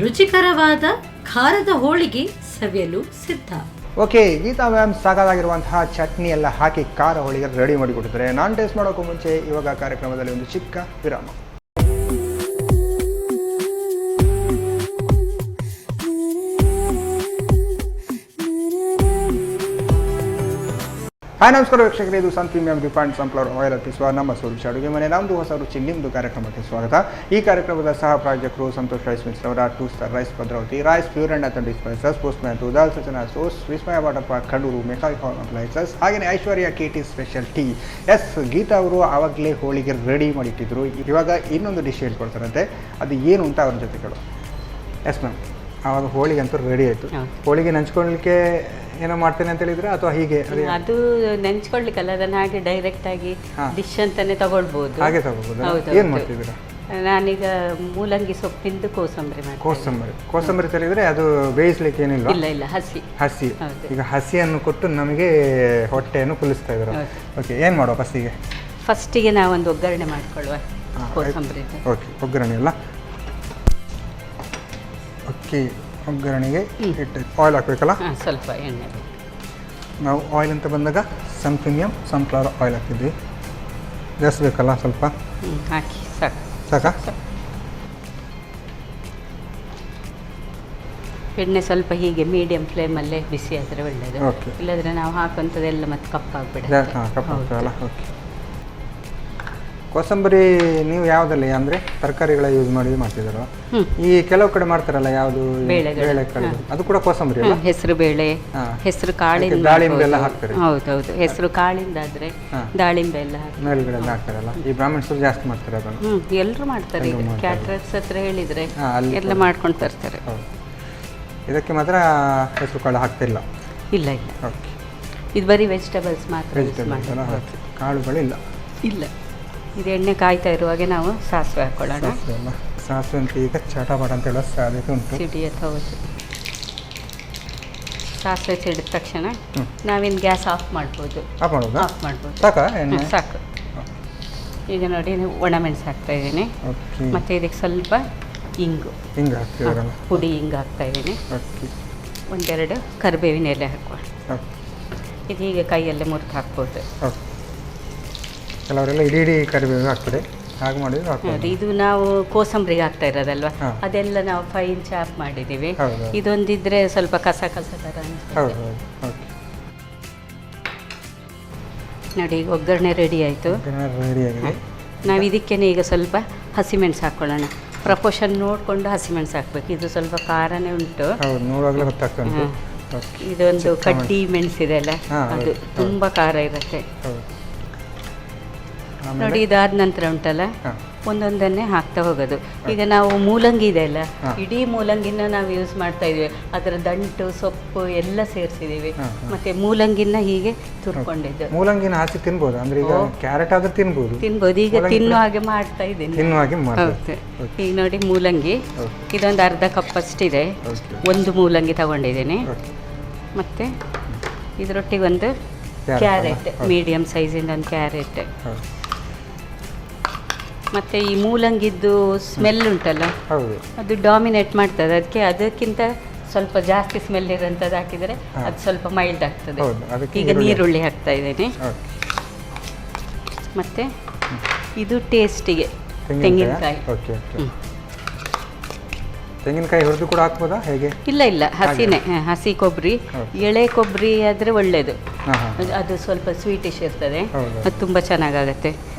ರುಚಿಕರವಾದ ಖಾರದ ಹೋಳಿಗೆ ಸವಿಯಲು ಸಿದ್ಧ. ಓಕೆ, ಗೀತಾ ಮ್ಯಾಮ್ ಸಾಕಾಗಿರುವಂತಹ ಚಟ್ನಿ ಎಲ್ಲ ಹಾಕಿ ಖಾರ ಹೋಳಿಗೆ ರೆಡಿ ಮಾಡಿಕೊಟ್ಟಿದ್ದಾರೆ. ನಾನು ಟೇಸ್ಟ್ ಮಾಡೋಕ್ಕೂ ಮುಂಚೆ ಇವಾಗ ಕಾರ್ಯಕ್ರಮದಲ್ಲಿ ಒಂದು ಚಿಕ್ಕ ವಿರಾಮ. ಹಾಯ್ ನಮಸ್ಕಾರ ವೀಕ್ಷಕರೇ, ಇದು sun premium refined sunflower oil ಅರ್ಪಿಸುವ ನಮ್ಮ ಸುರುಚಿ ಅಡುಗೆ ಮನೆ ನಮ್ಮದು ಹೊಸ ರುಚಿ ನಿಮ್ಮದು ಕಾರ್ಯಕ್ರಮಕ್ಕೆ ಸ್ವಾಗತ. ಈ ಕಾರ್ಯಕ್ರಮದ ಸಹ ಪ್ರಾಯೋಜಕರು ಸಂತೋಷ್ ರೈಸ್ ಮಿಲ್ಸ್ ರವರ 2 star rice Bhadravati, rice pure and authentic spices, postman toor dal ಸಚನಾ ಸೋಸ್, Vismaya water park Khandur, McCoy home appliances, ಹಾಗೆಯೇ Aishwarya KT speciality. Yes, Geeta ಅವರು ಆವಾಗಲೇ ಹೋಳಿಗೆ ರೆಡಿ ಮಾಡಿಟ್ಟಿದ್ರು. ಇವಾಗ ಇನ್ನೊಂದು ಡಿಶ್ ಹೇಳ್ಕೊಡ್ತಾರಂತೆ, ಅದು ಏನು ಅಂತ ಅವ್ರ ಜೊತೆ ಕೇಳೋ. ಎಸ್ ಮ್ಯಾಮ್, ಆವಾಗ ಹೋಳಿಗೆ ಅಂತೂ ರೆಡಿ ಆಯಿತು. ಹೋಳಿಗೆ ನೆಂಚ್ಕೊಳ್ಳಲಿಕ್ಕೆ ಏನೋ ಮಾಡ್ತೇನೆ ಅಂತ ಹೇಳಿದ್ರೆ ಅಥವಾ ಹೀಗೆ? ಅದು ನೆಂಚ್ಕೊಳ್ಲಿಕ್ಕಲ್ಲ, ಅದನ್ನ ಹಾಗೆ ಡೈರೆಕ್ಟ್ ಆಗಿ ಡಿಶ್ ಅಂತಾನೆ ತಗೊಳ್ಬಹುದು. ಹಾಗೆ ತಗೋಬಹುದು. ಏನು ಮಾಡ್ತಿದ್ದೀರಾ? ನಾನೀಗ ಮೂಲಂಗಿ ಸೊಪ್ಪಿಂದು ಕೋಸಂಬರಿ ಮಾಡಿ. ಕೋಸಂಬರಿ ತಿಳಿದ್ರೆ ಅದು ಬೇಯಿಸ್ಲಿಕ್ಕೆ ಏನಿಲ್ಲ? ಇಲ್ಲ, ಹಸಿ. ಈಗ ಹಸಿಯನ್ನು ಕೊಟ್ಟು ನಮಗೆ ಹೊಟ್ಟೆಯನ್ನು ಕುಲಿಸ್ತಾ ಇದ್ದಾರೆ. ಓಕೆ, ಏನು ಮಾಡುವ ಫಸ್ಟಿಗೆ? ಫಸ್ಟಿಗೆ ನಾವೊಂದು ಒಗ್ಗರಣೆ ಮಾಡ್ಕೊಳ್ಳುವ ಕೋಸಂಬರಿ. ಓಕೆ, ಒಗ್ಗರಣೆ ಅಲ್ಲ. ಓಕೆ, ಒಗ್ಗರಣೆಗೆ ಇಟ್ಟು ಆಯಿಲ್ ಹಾಕಬೇಕಲ್ಲ? ಹಾಂ, ಸ್ವಲ್ಪ ಎಣ್ಣೆ. ನಾವು ಆಯಿಲ್ ಅಂತ ಬಂದಾಗ ಸನ್ ಪ್ರೀಮಿಯಂ ಸನ್ಫ್ಲವರ್ ಆಯಿಲ್ ಹಾಕಿದ್ವಿ. ಜಾಸ್ತಿ ಬೇಕಲ್ಲ ಸ್ವಲ್ಪ? ಹಾಕಿ ಸಾಕು. ಸಾಕಾ? ಎಣ್ಣೆ ಸ್ವಲ್ಪ ಹೀಗೆ ಮೀಡಿಯಂ ಫ್ಲೇಮಲ್ಲೇ ಬಿಸಿ ಆದರೆ ಒಳ್ಳೆಯದು. ಓಕೆ. ಇಲ್ಲದ್ರೆ ನಾವು ಹಾಕುವಂಥದ್ದೆಲ್ಲ ಮತ್ತೆ ಕಪ್ಪಾಗ್ಬಿಡುತ್ತೆ. ಕಪ್ಪಾಗ್ತದಲ್ಲ? ಓಕೆ. ಕೋಸಂಬರಿ ನೀವು ಯಾವುದಲ್ಲಿ ಅಂದರೆ ತರಕಾರಿಗಳ ಯೂಸ್ ಮಾಡಿ ಮಾಡ್ತಿದ್ದಾರೋ? ಈ ಕೆಲವು ಕಡೆ ಮಾಡ್ತಾರಲ್ಲ, ಯಾವುದು ಬೇಳೆ ಕಡೆ, ಅದು ಕೂಡ ಕೋಸಂಬರಿ ಅಲ್ಲ? ಹೆಸರು ಬೇಳೆ, ಹೆಸರು ಕಾಳಿಂದ, ದಾಳಿಂಬೆ ಎಲ್ಲ ಹಾಕ್ತಾರೆ. ಹೌದೌದು, ಹೆಸರು ಕಾಳಿಂದಾದ್ರೆ ದಾಳಿಂಬೆ ಎಲ್ಲ ಮೇಲ್ಗಡೆ ಎಲ್ಲ ಹಾಕ್ತಾರಲ್ಲ. ಈ ಬ್ರಾಹ್ಮಣ್ಸರು ಜಾಸ್ತಿ ಮಾಡ್ತಾರೆ ಅದನ್ನು. ಎಲ್ಲರೂ ಮಾಡ್ತಾರೆ. ಈಗ ಕ್ಯಾಟ್ರರ್ಸ್ ಹತ್ರ ಹೇಳಿದ್ರೆ ಎಲ್ಲ ಮಾಡ್ಕೊಂಡು ತರ್ತಾರೆ. ಇದಕ್ಕೆ ಮಾತ್ರ ಹೆಸರು ಕಾಳು ಹಾಕ್ತಿಲ್ಲ? ಇಲ್ಲ ಇಲ್ಲ. ಓಕೆ. ಇದು ಬರೀ ವೆಜಿಟೇಬಲ್ಸ್ ಮಾತ್ರ. ಕಾಳುಗಳಿಲ್ಲ? ಇಲ್ಲ. ಇದು ಎಣ್ಣೆ ಕಾಯ್ತಾ ಇರುವಾಗೆ ನಾವು ಸಾಸಿವೆ ಹಾಕೊಳ್ಳೋಣ. ಸಾಸಿವೆ ಅಂತ ಈಗ ಚಟಾಪಟ ಅಂತ ಹೇಳೋ ಸಾಧ್ಯತೆ ಉಂಟು. ಸಿಡಿಯತ್ತೆ. ಹೌದು. ಸಾಸಿವೆ ಸಿಡಿದ ತಕ್ಷಣ ನಾವಿನ್ನು ಗ್ಯಾಸ್ ಆಫ್ ಮಾಡ್ಬೋದು. ಆಫ್ ಮಾಡೋದು? ಆಫ್ ಮಾಡ್ಬೋದು. ಸಾಕಾ ಎಣ್ಣೆ? ಸಾಕು. ಈಗ ನೋಡಿ, ಒಣಮೆಣಸು ಹಾಕ್ತಾ ಇದ್ದೀನಿ. ಮತ್ತು ಇದಕ್ಕೆ ಸ್ವಲ್ಪ ಇಂಗು ಹಾಕ್ತಿದ್ದೀರಲ್ಲ? ಪುಡಿ ಇಂಗು ಹಾಕ್ತಾ ಇದ್ದೀನಿ. ಒಂದೆರಡು ಕರಿಬೇವಿನ ಎಲೆ ಹಾಕುವ. ಇದು ಹೀಗೆ ಕೈಯಲ್ಲೇ ಮುರಿದು ಹಾಕ್ಬೋದು. ಕೆಲವರೆಲ್ಲ ಇಡೀ ಕರಿಬೇವು ಹಾಕ್ತಾರೆ, ಹಾಗೆ ಮಾಡಿದ್ರೆ ಇದು ನಾವು ಕೋಸಂಬರಿಗೆ ಹಾಕ್ತಾ ಇರೋದಲ್ವ, ಅದೆಲ್ಲ ನಾವು ಫೈನ್ ಚಾಪ್ ಮಾಡಿದ್ದೀವಿ. ಇದೊಂದಿದ್ರೆ ಸ್ವಲ್ಪ ಕಸ ಥರ ನೋಡಿ. ಈಗ ಒಗ್ಗರಣೆ ರೆಡಿ ಆಯಿತು. ನಾವು ಇದಕ್ಕೇನೆ ಈಗ ಸ್ವಲ್ಪ ಹಸಿಮೆಣಸು ಹಾಕ್ಕೊಳ್ಳೋಣ. ಪ್ರಪೋರ್ಷನ್ ನೋಡಿಕೊಂಡು ಹಸಿಮೆಣಸು ಹಾಕ್ಬೇಕು. ಇದು ಸ್ವಲ್ಪ ಖಾರನೇ ಉಂಟು. ಇದೊಂದು ಕಡ್ಡಿ ಮೆಣಸಿದೆ ಅಲ್ಲ, ಅದು ತುಂಬ ಖಾರ ಇರುತ್ತೆ ನೋಡಿ. ಇದಾದ ನಂತರ ಉಂಟಲ್ಲ, ಒಂದೊಂದನ್ನೇ ಹಾಕ್ತಾ ಹೋಗೋದು. ಈಗ ನಾವು ಮೂಲಂಗಿ ಇದೆ ಅಲ್ಲ, ಇಡೀ ಮೂಲಂಗಿನ ನಾವು ಯೂಸ್ ಮಾಡ್ತಾ ಇದೀವಿ. ಅದರ ದಂಟು ಸೊಪ್ಪು ಎಲ್ಲ ಸೇರಿಸಿದೀವಿ. ಮತ್ತೆ ಮೂಲಂಗಿನ ಹೀಗೆ ತುರ್ಕೊಂಡಿದ್ದು. ಮೂಲಂಗಿನ ಹಾಕಿ ತಿನ್ಬೋದು ಅಂದ್ರೆ? ಈಗ ಕ್ಯಾರೆಟ್ ಆದ್ರೆ ತಿನ್ಬೋದು. ಈಗ ತಿನ್ನೋ ಹಾಗೆ ಮಾಡ್ತಾ ಇದ್ದೀನಿ. ಈಗ ನೋಡಿ, ಮೂಲಂಗಿ ಇದೊಂದು ಅರ್ಧ ಕಪ್ ಅಷ್ಟಿದೆ. ಒಂದು ಮೂಲಂಗಿ ತಗೊಂಡಿದ್ದೀನಿ. ಮತ್ತೆ ಇದರೊಟ್ಟಿಗೆ ಒಂದು ಕ್ಯಾರೆಟ್, ಮೀಡಿಯಂ ಸೈಜಿಂದ ಒಂದು ಕ್ಯಾರೆಟ್. ಮತ್ತು ಈ ಮೂಲಂಗಿದ್ದು ಸ್ಮೆಲ್ ಉಂಟಲ್ಲ, ಅದು ಡಾಮಿನೇಟ್ ಮಾಡ್ತದೆ. ಅದಕ್ಕಿಂತ ಸ್ವಲ್ಪ ಜಾಸ್ತಿ ಸ್ಮೆಲ್ ಇರೋಂಥದ್ದು ಹಾಕಿದರೆ ಅದು ಸ್ವಲ್ಪ ಮೈಲ್ಡ್ ಆಗ್ತದೆ. ಈಗ ನೀರುಳ್ಳಿ ಹಾಕ್ತಾ ಇದ್ದೀನಿ. ಮತ್ತು ಇದು ಟೇಸ್ಟಿಗೆ ತೆಂಗಿನಕಾಯಿ. ತೆಂಗಿನಕಾಯಿ ಹುರಿದು ಕೂಡ ಹಾಕ್ಬೋದಾ ಹೇಗೆ? ಇಲ್ಲ ಇಲ್ಲ, ಹಸಿನೇ. ಹಸಿ ಕೊಬ್ಬರಿ, ಎಳೆ ಕೊಬ್ಬರಿ ಆದರೆ ಒಳ್ಳೆಯದು. ಅದು ಸ್ವಲ್ಪ ಸ್ವೀಟಿಶ್ ಇರ್ತದೆ, ಅದು ತುಂಬ ಚೆನ್ನಾಗಾಗತ್ತೆ.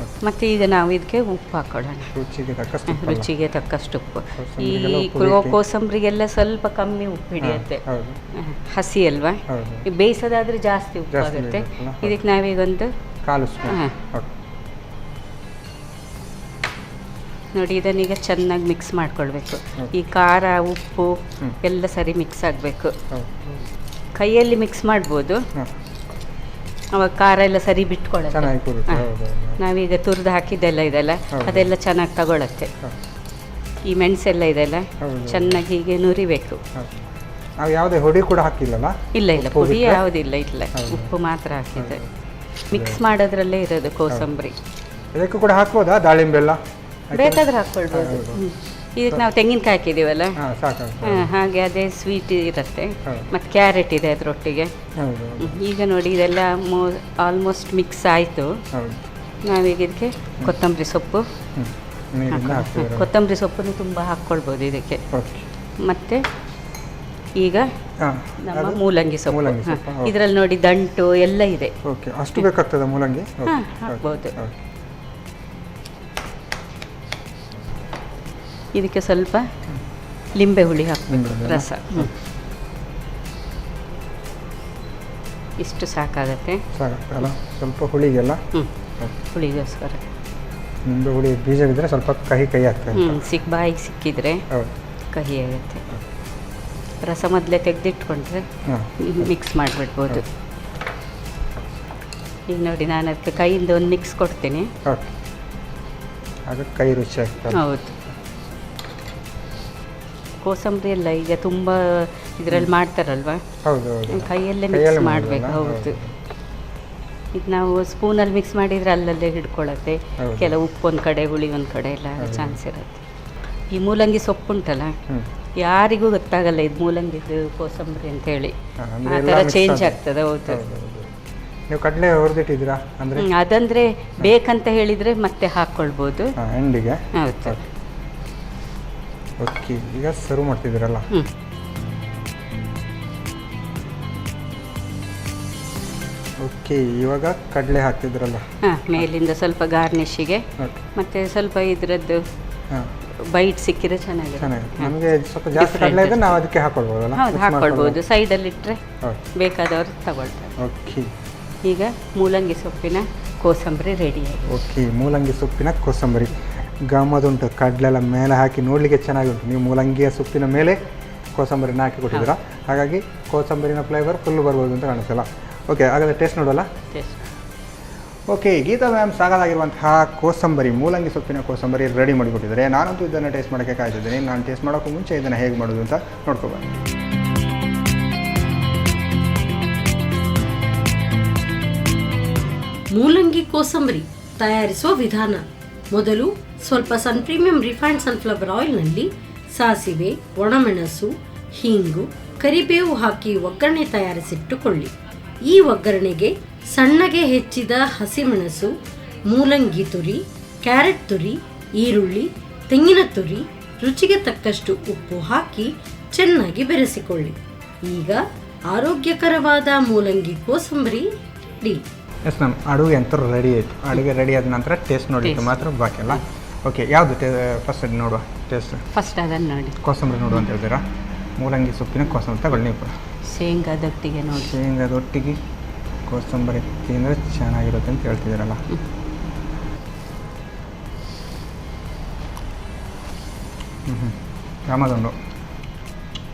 ಮತ್ತು ಈಗ ನಾವು ಇದಕ್ಕೆ ಉಪ್ಪು ಹಾಕೊಳ್ಳೋಣ, ರುಚಿಗೆ ತಕ್ಕಷ್ಟು ಉಪ್ಪು. ಈ ಕೋಸಂಬರಿಗೆಲ್ಲ ಸ್ವಲ್ಪ ಕಮ್ಮಿ ಉಪ್ಪು ಹಿಡಿಯುತ್ತೆ, ಹಸಿ ಅಲ್ವಾ. ಬೇಯಿಸೋದಾದರೆ ಜಾಸ್ತಿ ಉಪ್ಪು ಆಗುತ್ತೆ. ಇದಕ್ಕೆ ನಾವೀಗೊಂದು ನೋಡಿ, ಇದನ್ನೀಗ ಚೆನ್ನಾಗಿ ಮಿಕ್ಸ್ ಮಾಡ್ಕೊಳ್ಬೇಕು. ಈ ಖಾರ ಉಪ್ಪು ಎಲ್ಲ ಸರಿ ಮಿಕ್ಸ್ ಆಗಬೇಕು. ಕೈಯಲ್ಲಿ ಮಿಕ್ಸ್ ಮಾಡ್ಬೋದು, ಅವಾಗ ಖಾರ ಎಲ್ಲ ಸರಿ ಬಿಟ್ಕೊಳ್ಳುತ್ತೆ. ನಾವೀಗ ತುರಿದು ಹಾಕಿದ್ದೆಲ್ಲ ಇದೆಲ್ಲ, ಅದೆಲ್ಲ ಚೆನ್ನಾಗಿ ತಗೊಳತ್ತೆ. ಈ ಮೆಣಸೆಲ್ಲ ಇದೆಲ್ಲ ಚೆನ್ನಾಗಿ ಹೀಗೆ ನುರಿಬೇಕು. ಯಾವುದೇ ಹುಡಿ ಕೂಡ ಹಾಕಿಲ್ಲಲ್ಲ? ಇಲ್ಲ ಇಲ್ಲ, ಪುಡಿ ಯಾವುದಿಲ್ಲ, ಇಲ್ಲ, ಉಪ್ಪು ಮಾತ್ರ ಹಾಕಿದ್ದೆ. ಮಿಕ್ಸ್ ಮಾಡೋದ್ರಲ್ಲೇ ಇರೋದು ಕೋಸಂಬರಿ. ಇದಕ್ಕೂ ಕೂಡ ಹಾಕ್ಬೋದಾ ದಾಳಿಂಬೆಲ್ಲ? ಬೇಕಾದ್ರೆ ಹಾಕ್ಕೊಳ್ಬೋದು. ಇದಕ್ಕೆ ನಾವು ತೆಂಗಿನಕಾಯಿ ಹಾಕಿದ್ದೀವಲ್ಲ, ಹಾಗೆ ಅದೇ ಸ್ವೀಟ್ ಇರುತ್ತೆ. ಮತ್ತು ಕ್ಯಾರೆಟ್ ಇದೆ ಅದರೊಟ್ಟಿಗೆ. ಈಗ ನೋಡಿ, ಇದೆಲ್ಲ ಆಲ್ಮೋಸ್ಟ್ ಮಿಕ್ಸ್ ಆಯಿತು. ನಾವೀಗ ಇದಕ್ಕೆ ಕೊತ್ತಂಬರಿ ಸೊಪ್ಪು, ಕೊತ್ತಂಬರಿ ಸೊಪ್ಪನ್ನು ತುಂಬ ಹಾಕ್ಕೊಳ್ಬೋದು ಇದಕ್ಕೆ. ಮತ್ತು ಈಗ ನಮ್ಮ ಮೂಲಂಗಿ ಸೊಪ್ಪು, ಇದರಲ್ಲಿ ನೋಡಿ ದಂಟು ಎಲ್ಲ ಇದೆ. ಅಷ್ಟು ಬೇಕಾಗ್ತದೆ ಮೂಲಂಗಿ? ಹಾಕ್ಬೋದು. ಇದಕ್ಕೆ ಸ್ವಲ್ಪ ಲಿಂಬೆ ಹುಳಿ ಹಾಕಬೇಕು, ರಸ. ಇಷ್ಟು ಸಾಕಾಗತ್ತೆ. ಸ್ವಲ್ಪ ಹುಳಿಗೆಲ್ಲ? ಹುಳಿಗೋಸ್ಕರ ನಿಂಬೆ ಹುಳಿ ಬೀಜವಿದ್ರೆ ಸ್ವಲ್ಪ ಕಹಿ ಆಗ್ತದೆ. ಬಾಯಿಗೆ ಸಿಕ್ಕಿದ್ರೆ ಕಹಿ ಆಗುತ್ತೆ. ರಸ ಮೊದಲೇ ತೆಗೆದಿಟ್ಕೊಂಡ್ರೆ ಮಿಕ್ಸ್ ಮಾಡಿಬಿಡ್ಬೋದು. ಈಗ ನೋಡಿ, ನಾನು ಅದಕ್ಕೆ ಕೈಯಿಂದ ಒಂದು ಮಿಕ್ಸ್ ಕೊಡ್ತೀನಿ. ಕೈ ರುಚಿ ಆಗ್ತದೆ. ಹೌದು. ಕೋಸಂಬರಿ ಎಲ್ಲ ಈಗ ತುಂಬ ಇದರಲ್ಲಿ ಮಾಡ್ತಾರಲ್ವಾ, ಕೈಯಲ್ಲೇ ಮಿಕ್ಸ್ ಮಾಡಬೇಕು. ಹೌದು. ಇದು ನಾವು ಸ್ಪೂನಲ್ಲಿ ಮಿಕ್ಸ್ ಮಾಡಿದರೆ ಅಲ್ಲಲ್ಲೇ ಹಿಡ್ಕೊಳ್ಳುತ್ತೆ. ಹೌದು. ಕೆಲವು ಉಪ್ಪು ಒಂದು ಕಡೆ ಹುಳಿ ಒಂದು ಕಡೆ ಎಲ್ಲ ಚಾನ್ಸ್ ಇರುತ್ತೆ. ಈ ಮೂಲಂಗಿ ಸೊಪ್ಪುಂಟಲ್ಲ, ಯಾರಿಗೂ ಗೊತ್ತಾಗಲ್ಲ ಇದು ಮೂಲಂಗಿದು ಕೋಸಂಬರಿ ಅಂತೇಳಿ. ಅಂದ್ರೆ ಆ ಎಲ್ಲ ಥರ mix ಚೇಂಜ್ ಆಗುತ್ತೆ. ಆಗ್ತದೆ. ಹೌದು. ನೀವು ಕಡಲೆ ಹುರಿದಿಟ್ಟಿದ್ದೀರಾ ಅಂದರೆ ಅದಂದರೆ ಬೇಕಂತ ಹೇಳಿದರೆ ಮತ್ತೆ ಹಾಕ್ಕೊಳ್ಬೋದು. ಎಂಡಿಗೆ? ಹೌದು. ಓಕೆ, ಈಗ ಸರ್ವ್ ಮಾಡ್ತಿದ್ದೀರಲ್ಲ. ಓಕೆ, ಇವಾಗ ಕಡಲೆ ಹಾಕ್ತಿದ್ರಲ್ಲ. ಹಾಂ, ಮೇಲಿಂದ ಸ್ವಲ್ಪ ಗಾರ್ನಿಷಿಗೆ ಓಕೆ, ಮತ್ತು ಸ್ವಲ್ಪ ಇದರದ್ದು ಹಾಂ, ಬೈಟ್ ಸಿಕ್ಕಿದ್ರೆ ಚೆನ್ನಾಗಿದೆ. ಚೆನ್ನಾಗಿದೆ. ನಮಗೆ ಸ್ವಲ್ಪ ಜಾಸ್ತಿ ಕಡಲೆ ಇದ್ರೆ ನಾವು ಅದಕ್ಕೆ ಹಾಕೊಳ್ಬೋದಲ್ಲ? ಹೌದು, ಹಾಕ್ಕೊಳ್ಬೋದು. ಸೈಡಲ್ಲಿಟ್ಟರೆ ಓಕೆ, ಬೇಕಾದವರು ತಗೊಳ್ತಾರೆ. ಓಕೆ. ಈಗ ಮೂಲಂಗಿ ಸೊಪ್ಪಿನ ಕೋಸಂಬರಿ ರೆಡಿಯಾಗಿ. ಓಕೆ, ಮೂಲಂಗಿ ಸೊಪ್ಪಿನ ಕೋಸಂಬರಿ ಗಮ್ಮದುಂಟು. ಕಡಲೆಲ್ಲ ಮೇಲೆ ಹಾಕಿ ನೋಡಲಿಕ್ಕೆ ಚೆನ್ನಾಗುಂಟು. ನೀವು ಮೂಲಂಗಿಯ ಸೊಪ್ಪಿನ ಮೇಲೆ ಕೋಸಂಬರಿನ ಹಾಕಿ ಕೊಟ್ಟಿದ್ದೀರಾ, ಹಾಗಾಗಿ ಕೋಸಂಬರಿನ ಫ್ಲೇವರ್ ಫುಲ್ ಬರ್ಬೋದು ಅಂತ ಕಾಣಿಸಲ್ಲ. ಓಕೆ, ಹಾಗಾದರೆ ಟೇಸ್ಟ್ ನೋಡೋಲ್ಲ? ಟೇಸ್ಟ್. ಓಕೆ, ಗೀತಾ ಮ್ಯಾಮ್ ಸಾಕಾಗಿರುವಂತಹ ಕೋಸಂಬರಿ, ಮೂಲಂಗಿ ಸೊಪ್ಪಿನ ಕೋಸಂಬರಿ ರೆಡಿ ಮಾಡಿಕೊಟ್ಟಿದ್ದಾರೆ. ನಾನಂತೂ ಇದನ್ನು ಟೇಸ್ಟ್ ಮಾಡೋಕ್ಕೆ ಕಾಯ್ತಿದ್ದೀನಿ. ನಾನು ಟೇಸ್ಟ್ ಮಾಡೋಕ್ಕೂ ಮುಂಚೆ ಇದನ್ನು ಹೇಗೆ ಮಾಡೋದು ಅಂತ ನೋಡ್ಕೊಬಾರ್ದು. ಮೂಲಂಗಿ ಕೋಸಂಬರಿ ತಯಾರಿಸುವ ವಿಧಾನ. ಮೊದಲು ಸ್ವಲ್ಪ ಸನ್ ಪ್ರೀಮಿಯಂ ರಿಫೈನ್ಡ್ ಸನ್ಫ್ಲವರ್ ಆಯಿಲ್ನಲ್ಲಿ ಸಾಸಿವೆ, ಒಣಮೆಣಸು, ಹೀಂಗು, ಕರಿಬೇವು ಹಾಕಿ ಒಗ್ಗರಣೆ ತಯಾರಿಸಿಟ್ಟುಕೊಳ್ಳಿ. ಈ ಒಗ್ಗರಣೆಗೆ ಸಣ್ಣಗೆ ಹೆಚ್ಚಿದ ಹಸಿಮೆಣಸು, ಮೂಲಂಗಿ ತುರಿ, ಕ್ಯಾರೆಟ್ ತುರಿ, ಈರುಳ್ಳಿ, ತೆಂಗಿನ ತುರಿ, ರುಚಿಗೆ ತಕ್ಕಷ್ಟು ಉಪ್ಪು ಹಾಕಿ ಚೆನ್ನಾಗಿ ಬೆರೆಸಿಕೊಳ್ಳಿ. ಈಗ ಆರೋಗ್ಯಕರವಾದ ಮೂಲಂಗಿ ಕೋಸಂಬರಿ ರೆಡಿ. ಎಸ್ ಮ್ಯಾಮ್, ಅಡುಗೆ ಅಂತೂ ರೆಡಿ ಆಯಿತು. ಅಡುಗೆ ರೆಡಿ ಆದ ನಂತರ ಟೇಸ್ಟ್ ನೋಡಲಿಕ್ಕೆ ಮಾತ್ರ ಬಾಕಿ ಅಲ್ಲ. ಓಕೆ, ಯಾವುದು ಫಸ್ಟ್ ನೋಡುವ? ಟೇಸ್ಟ್ ಫಸ್ಟ್ ಅದನ್ನು ನೋಡಿ. ಕೋಸಂಬರಿ ನೋಡುವ ಅಂತ ಹೇಳ್ತೀರಾ? ಮೂಲಂಗಿ ಸೊಪ್ಪಿನ ಕೋಸಂಬರಿ ತಗೊಳ್ಳಿ ನೀವು ಕೂಡ. ಶೇಂಗಾದೊಟ್ಟಿಗೆ ನೋಡಿ. ಶೇಂಗಾದೊಟ್ಟಿಗೆ ಕೋಸಂಬರಿ ತಿಂದರೆ ಚೆನ್ನಾಗಿರುತ್ತೆ ಅಂತ ಹೇಳ್ತಿದ್ದೀರಲ್ಲ. ಗಮದುಂಡು,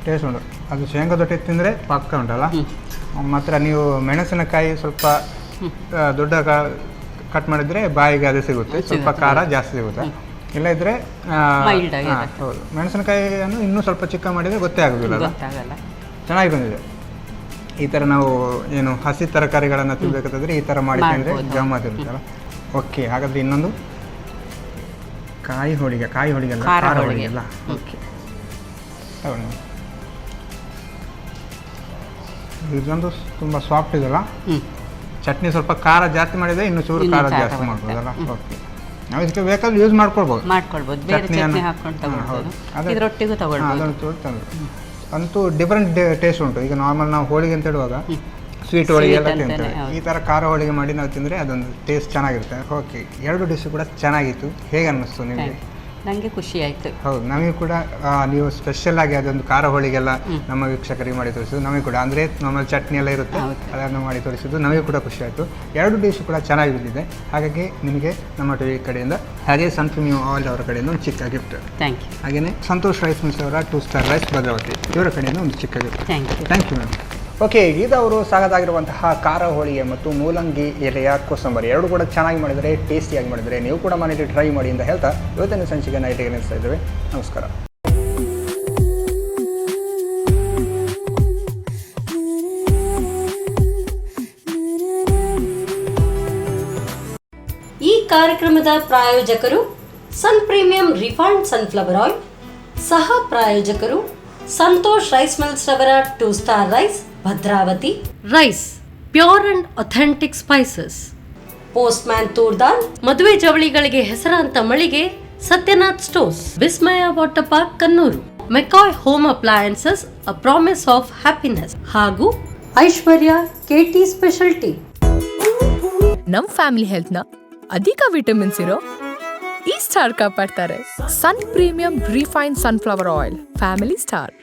ಟೇಸ್ಟ್ ಉಂಟು. ಅದು ಶೇಂಗಾದೊಟ್ಟಿಗೆ ತಿಂದರೆ ಪಕ್ಕ ಉಂಟಲ್ಲ. ಮಾತ್ರ ನೀವು ಮೆಣಸಿನಕಾಯಿ ಸ್ವಲ್ಪ ದೊಡ್ಡ ಕಟ್ ಮಾಡಿದರೆ ಬಾಯಿಗೆ ಅದು ಸಿಗುತ್ತೆ, ಸ್ವಲ್ಪ ಖಾರ ಜಾಸ್ತಿ ಸಿಗುತ್ತೆ. ಇಲ್ಲದಿದ್ದರೆ ಹೌದು, ಮೆಣಸಿನಕಾಯಿಯನ್ನು ಇನ್ನೂ ಸ್ವಲ್ಪ ಚಿಕ್ಕ ಮಾಡಿದರೆ ಗೊತ್ತೇ ಆಗೋದಿಲ್ಲ. ಚೆನ್ನಾಗಿ ಬಂದಿದೆ. ಈ ಥರ ನಾವು ಏನು ಹಸಿ ತರಕಾರಿಗಳನ್ನು ತಿನ್ಬೇಕಾದ್ರೆ ಈ ಥರ ಮಾಡಿ ತಿಂದರೆ ಗಮ್ಮತ್ತಿರುತ್ತಲ್ಲ. ಓಕೆ, ಹಾಗಾದರೆ ಇನ್ನೊಂದು ಕಾಯಿ ಹೋಳಿಗೆ ಅಲ್ಲ, ಖಾರ ಹೋಳಿಗೆ ಅಲ್ಲ. ಓಕೆ, ತಗೊಂಡು ಇದೊಂದು ತುಂಬ ಸಾಫ್ಟ್ ಇದೆಲ್ಲ. ಚಟ್ನಿ ಸ್ವಲ್ಪ ಖಾರ ಜಾಸ್ತಿ ಮಾಡಿದರೆ ಇನ್ನು ಚೂರು ಖಾರ ಜಾಸ್ತಿ ಮಾಡ್ಬೋದಲ್ಲ. ಓಕೆ, ನಾವು ಇದಕ್ಕೆ ಬೇಕಾದ್ರೆ ಯೂಸ್ ಮಾಡ್ಕೊಳ್ಬೋದು. ಇದರೊಟ್ಟಿಗೂ ಅದನ್ನು ಚೂರು ತಂದು ಅಂತೂ ಡಿಫ್ರೆಂಟ್ ಟೇಸ್ಟ್ ಉಂಟು. ಈಗ ನಾರ್ಮಲ್ ನಾವು ಹೋಳಿಗೆ ಅಂತ ಹೇಳುವಾಗ ಸ್ವೀಟ್ ಹೋಳಿಗೆ ಎಲ್ಲ ತಿಂತೇವೆ. ಈ ಥರ ಖಾರ ಹೋಳಿಗೆ ಮಾಡಿ ನಾವು ತಿಂದರೆ ಅದೊಂದು ಟೇಸ್ಟ್ ಚೆನ್ನಾಗಿರುತ್ತೆ. ಓಕೆ, ಎರಡು ಡಿಶ್ ಕೂಡ ಚೆನ್ನಾಗಿತ್ತು. ಹೇಗೆ ಅನ್ನಿಸ್ತು ನಿಮಗೆ? ನನಗೆ ಖುಷಿ ಆಯಿತು. ಹೌದು, ನಮಗೆ ಕೂಡ ನೀವು ಸ್ಪೆಷಲ್ ಆಗಿ ಅದೊಂದು ಖಾರ ಹೋಳಿಗೆಲ್ಲ ನಮ್ಮ ವೀಕ್ಷಕರಿಗೆ ಮಾಡಿ ತೋರಿಸಿದ್ದು ನಮಗೆ ಕೂಡ, ಅಂದರೆ ನಮ್ಮಲ್ಲಿ ಚಟ್ನಿ ಎಲ್ಲ ಇರುತ್ತೆ ಅದನ್ನು ಮಾಡಿ ತೋರಿಸಿದ್ದು ನಮಗೆ ಕೂಡ ಖುಷಿ ಆಯಿತು. ಎರಡು ಡಿಶ್ ಕೂಡ ಚೆನ್ನಾಗಿ ಬಂದಿದೆ. ಹಾಗಾಗಿ ನಿಮಗೆ ನಮ್ಮ ಟಿವಿ ಕಡೆಯಿಂದ, ಹಾಗೆ ಸನ್ ಪ್ರೀಮಿಯಂ ಆಯಿಲ್ ಅವರ ಕಡೆಯಿಂದ ಒಂದು ಚಿಕ್ಕ ಗಿಫ್ಟ್. Thank you. ಹಾಗೆಯೇ ಸಂತೋಷ್ ರೈಸ್ ಮಿಲ್ಸ್ ಅವರ 2 ಸ್ಟಾರ್ ರೈಸ್ ಭದ್ರಾವತಿ ಇವರ ಕಡೆಯಿಂದ ಒಂದು ಚಿಕ್ಕ gift. Thank you ma'am. Okay, Geeta ಸಾಗದಾಗಿರುವಂತಹ ಖಾರ ಹೋಳಿಗೆ ಮತ್ತು ಮೂಲಂಗಿ ಎಲೆಯ ಕೋಸಂಬರಿ ಎರಡು ಕೂಡ ಚೆನ್ನಾಗಿ ಮಾಡಿದರೆ, ಟೇಸ್ಟಿಯಾಗಿ ಮಾಡಿದರೆ ನೀವು ಕೂಡ ಮನೆಯಲ್ಲಿ ಟ್ರೈ ಮಾಡಿ ಅಂತ ಹೇಳ್ತಾ ಇವತ್ತಿನ ಸಂಚಿಕೆ ನೈಟಿಗೆ ನಿಲ್ಲಿಸ್ತಾ ಇದ್ದೇವೆ. ನಮಸ್ಕಾರ. ಈ ಕಾರ್ಯಕ್ರಮದ ಪ್ರಾಯೋಜಕರು sun premium refined sunflower oil, ಸಹ ಪ್ರಾಯೋಜಕರು ಸಂತೋಷ್ ರೈಸ್ ಮಿಲ್ಸ್ ರವರ 2 star rice Bhadravati. Rice pure and authentic spices. Postman toor dal. ಮದುವೆ ಜವಳಿಗಳಿಗೆ ಹೆಸರಾಂತ ಮಳಿಗೆ Satyanath stores. Vismaya water park Kannur. McCoy home appliances, a promise of happiness. ಹಾಗೂ ಐಶ್ವರ್ಯ ಕೆಟಿ ಸ್ಪೆಷಾಲಿಟಿ. ನಮ್ ಫ್ಯಾಮಿಲಿ ಹೆಲ್ತ್ ನ ಅಧಿಕ ವಿಟಮಿನ್ಸ್ ಇರೋ ಈ ಸ್ಟಾರ್ ಕಾಪಾಡ್ತಾರೆ. Sun premium refined sunflower oil, family star.